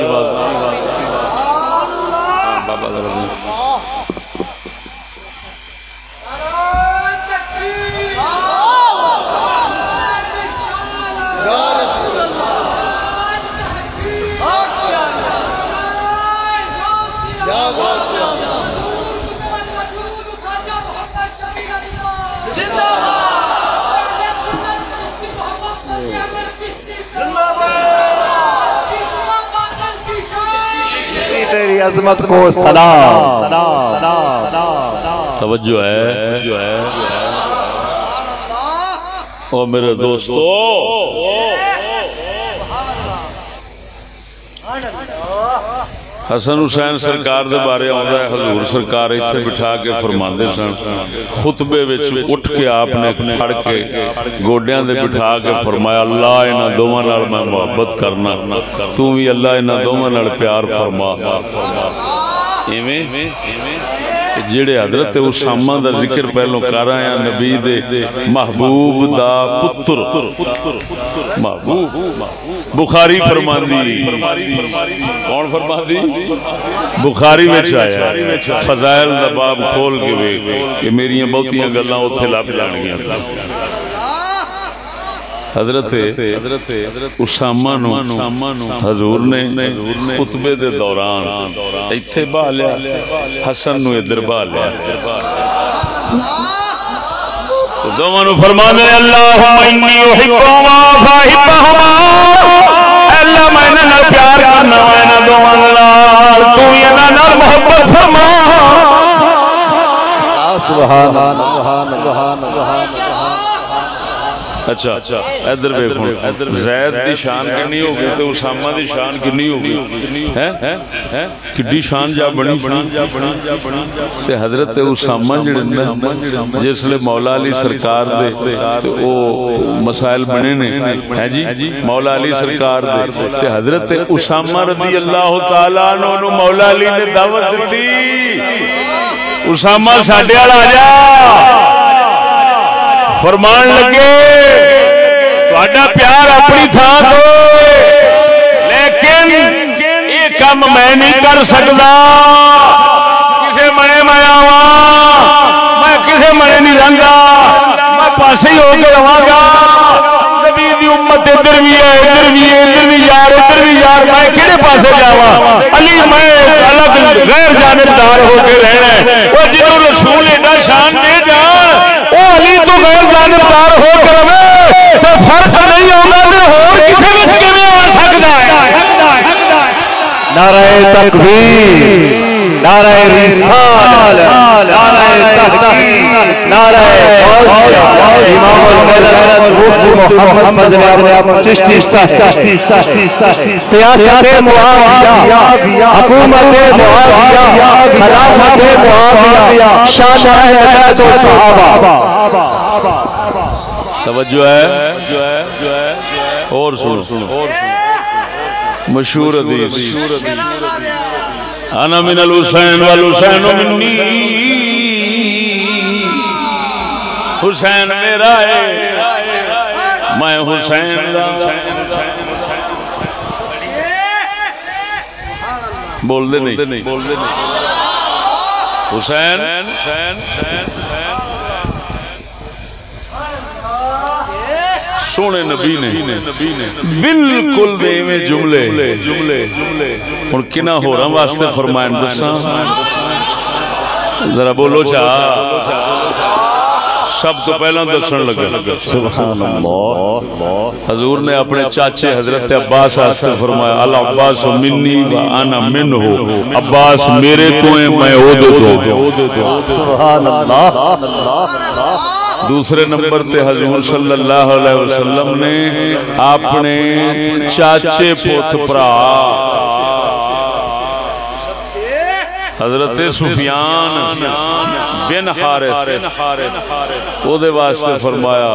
تیری عظمت کو سلام توجہ ہے اور میرے دوستو حسن حسین سرکار دے بارے آندا ہے حضور سرکار ایتھے بٹھا کے فرماندے سن خطبے وچ اٹھ کے آپ نے کھڑ کے گوڈیاں دے بٹھا کے فرمایا اللہ انہاں دوواں نال میں محبت کرنا تو بھی اللہ انہاں دوواں نال پیار فرما ایویں جڑے حضرت اسامہ دا ذکر پہلو کر رہے ہیں نبی دے محبوب دا پتر محبوب بخاری فرماندی کون فرماندی بخاری وچ آیا فضائل دا باب کھول کے ویکھ کہ میریاں بہتیاں گلاں اوتھے لب جان گیاں حضرت اسامہ نو حضور نے خطبے دے دوران ایتھے بہا لیا حسن نو ادھر بہا لیا دوواں نو فرماندے اللہم انی احبہما فاحبہما اللہ میں انہاں نال پیار کرنا انہاں دوواں نال تو انہاں نال محبت فرما سبحان اللہ اچھا ادھر ویکھو زید دی شان کنی ہوگی تے اسامہ دی شان کنی ہوگی ہیں کڈی شان جا بنی تے حضرت اسامہ جڑے جس لے مولا علی سرکار دے تے او مسائل بنے نے ہیں جی مولا علی سرکار دے تے حضرت اسامہ رضی اللہ تعالی عنہ نو مولا علی نے دعوت دتی اسامہ ساڈے والا آ جا فرمان لگے تو اڈا پیار اپنی تھا دو لیکن ایک کم میں نہیں کر سکتا کسے منے میں آواں میں کسے منے نہیں رہندا میں پاسے ہی ہو کے رہاں گا نبی دی امت ادھر بھی ہے ادھر بھی ہے ادھر بھی یار میں کہڑے پاسے جاواں علی میں الگ غیر جانبدار ہو کے رہنا ہے وہ جنہوں رسول ایڈا شان دے جان وہ علی تو غیر جانبدار ہو کر رہے تو فرق نہیں ہوگا تو اور کسی وچ کیویں آ سکدا ہے نعرہ تکبیر نعرہ رسالت نعرہ تحقیق نعرہ غوثیہ امام الملت مفتی محمد فضل احمد چشتی سیاست معاویہ حکومت معاویہ خلافت معاویہ شان اہل بیت و صحابہ توجہ ہے اور سن مشہور حدیث انا من الحسین والحسین منی حسین میرا ہے میں حسین بول دے نہیں حسین سونے نبی نے بالکل دے میں جملے اور کنا ہو رہا واسطے فرمائن دساں ذرا بولو چاہ سب تو پہلا دسن لگا سبحان اللہ حضور نے اپنے چاچے حضرت عباس واسطے فرمایا العباس منی و انا منہ عباس میرے تو ہیں میں عہدے تو سبحان اللہ دوسرے نمبر تے حضور صلی اللہ علیہ وسلم نے اپنے چاچے پوت پرا حضرت سفیان بن حارث او دے واسطے فرمایا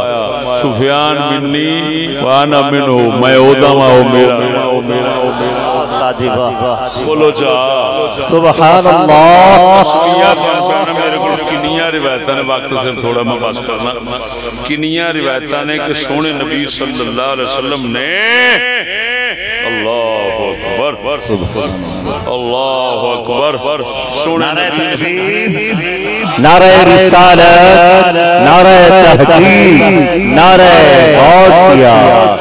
سفیان منی وانا منہو میں اودا ما او میرا بولو جا سبحان اللہ میرے کو کنیاں روایتہ نے وقت سے تھوڑا میں باس کرنا کنیاں روایتہ نے کہ سونے نبی صلی اللہ علیہ وسلم نے اللہ اکبر اللہ اکبر سونے نبی نعرہ رسالت نعرہ تحقیق نعرہ غوثیہ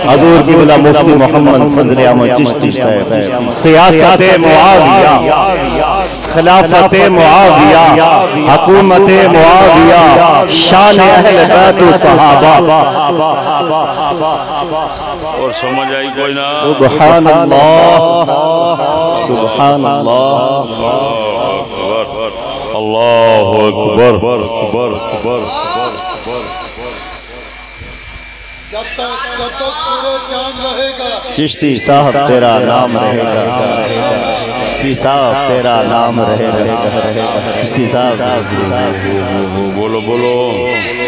حضور قبلہ مفتی محمد فضل احمد چشتی صاحب سیاست معاویہ خلافت معاویہ حکومت معاویہ شان اہل بیت و صحابہ اور سمجھ آئی کوئی نا سبحان اللہ سبحان اللہ اللہ اکبر جب تک سورج چاند رہے گا چشتی صاحب تیرا نام رہے گا چشتی صاحب تیرا نام رہے گا چشتی صاحب بولو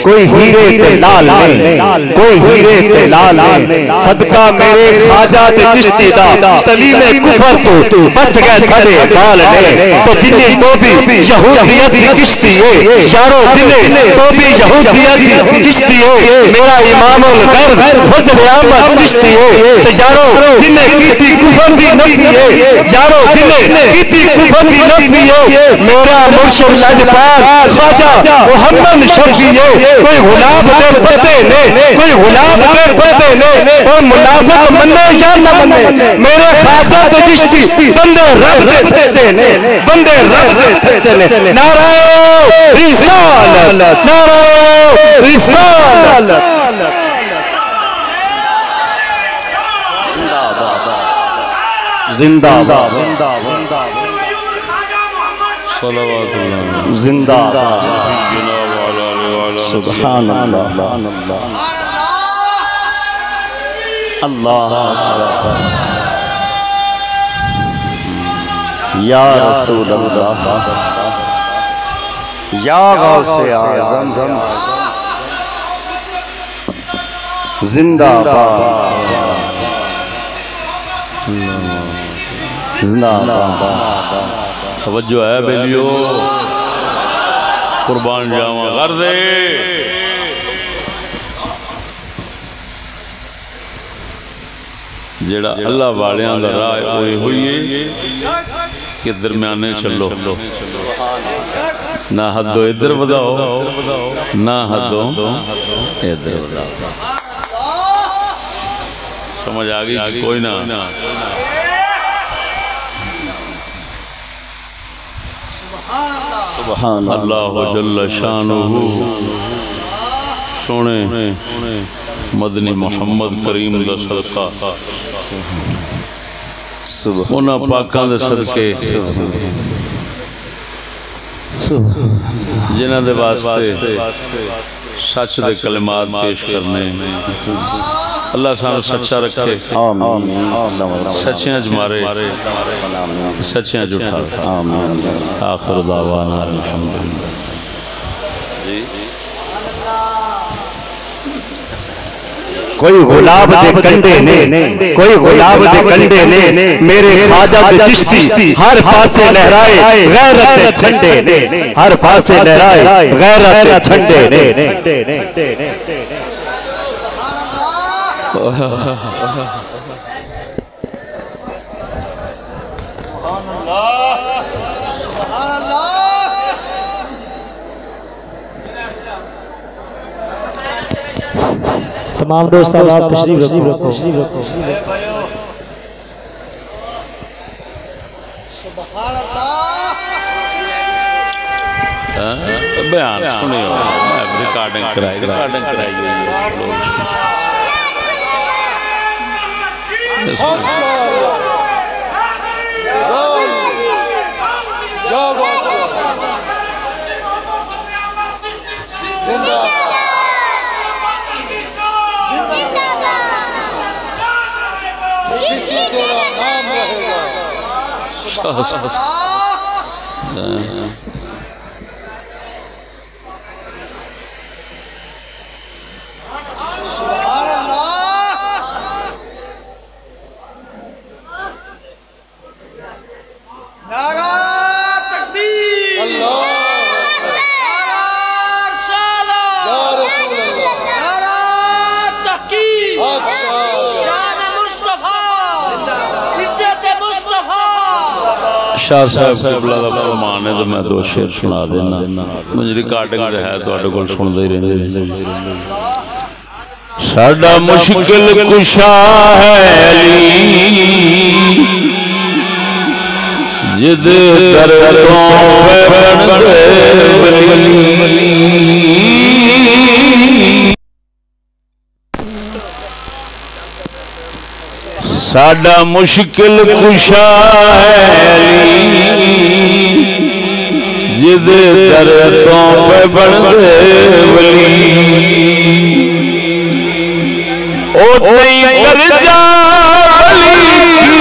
کوئی ہیرے تے لال نے کوئی ہیرے تے لال نے صدقہ میرے خواجہ تے چشتی دا تلیم کفر تو بچ گئے سارے بال نے تو جنہیں تو بھی یہودیت کی کشتی ہے یارو جنہیں تو بھی یہودیت کی کشتی ہے میرا امام الغرب فضل احمد چشتی ہے تو یارو جنہیں کیتی کفر بھی نفی ہے یارو جنہیں کیتی کفر بھی نفی ہے میرا مرشد لجپال خواجہ محمد شفیع ہے کوئی غلام دے پتے نے کوئی غلام دے پتے نے اور منافق مننے یا نہ مننے میرے خواجہ تو چشتی بندے رب دے سچے نے بندے رب دے سچے نے نعرہ رسالت نعرہ رسالت زندہ باد زندہ باد سبحان اللہ اللہ یا رسول اللہ یا غوث اعظم زندہ باد زندہ باد توجہ ہے بیلیو قربان جاواں غردے جڑا اللہ والیاں دا راہ ہوئے ہوئیے کہ درمیانے چلو نہ حدو ادھر بداؤ نہ حدو ادھر بداؤ سمجھ آگئی کوئی نہ اللہ جل شانہ سونے مدنی محمد کریم دا صدقہ انہاں پاکاں دے صدقے جنہاں دے واسطے سچ دے کلمات پیش کرنے اللہ سانو سچا رکھے سچیاں جمارے سچیاں جھوٹا آخر دعوانا الحمدللہ کوئی غلاب دے کنڈے نے کوئی غلاب دے کنڈے نے میرے خواجہ دے چشتی ہر پاسے لہرائے غیرت جھنڈے نے ہر پاسے لہرائے غیرت جھنڈے نے تمام دوست آپ تشریف رکھو بیان سنے ہو ریکارڈنگ کرائی شاہ صاحب قبلہ دا فرمان ہے تو میں دو شعر سنا دینا مجھے ریکارڈنگ ہے تو آٹھے کل سن دے رہے ساڑا مشکل کشا ہے علی جد دردوں پہ بن ولی ساڑا مشکل کشا ہے علی جد دردوں پہ بن ولی او تئی کر جا علی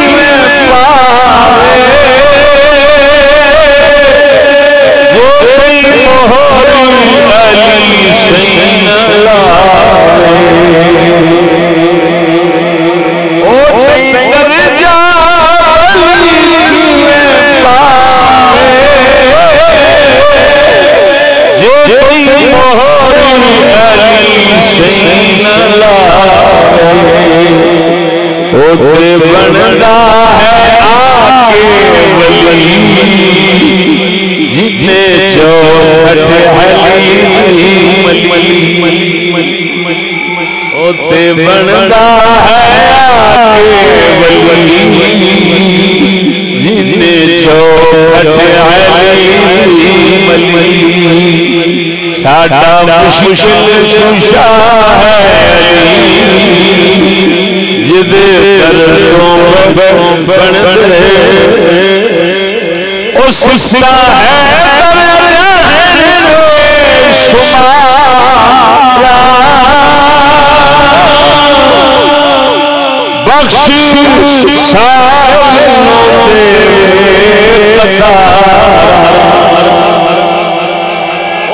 میں پاوے جو تئی مہر علی سین لاوے اوتے بندا ہے آکے ولی جتنے چوکھٹ علی اوتے بندا ہے آکے ولی جتنے چوکھٹ علی ساڑا مشکل کشا ہے جد دردوں پہ بن اس کا ہے شمارا بخش سالوں دے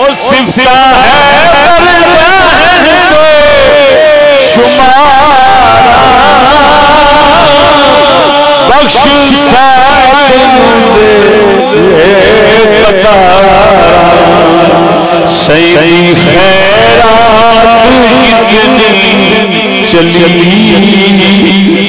اس کا ہے شمارا بخش سید خیرات اتنی چلی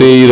23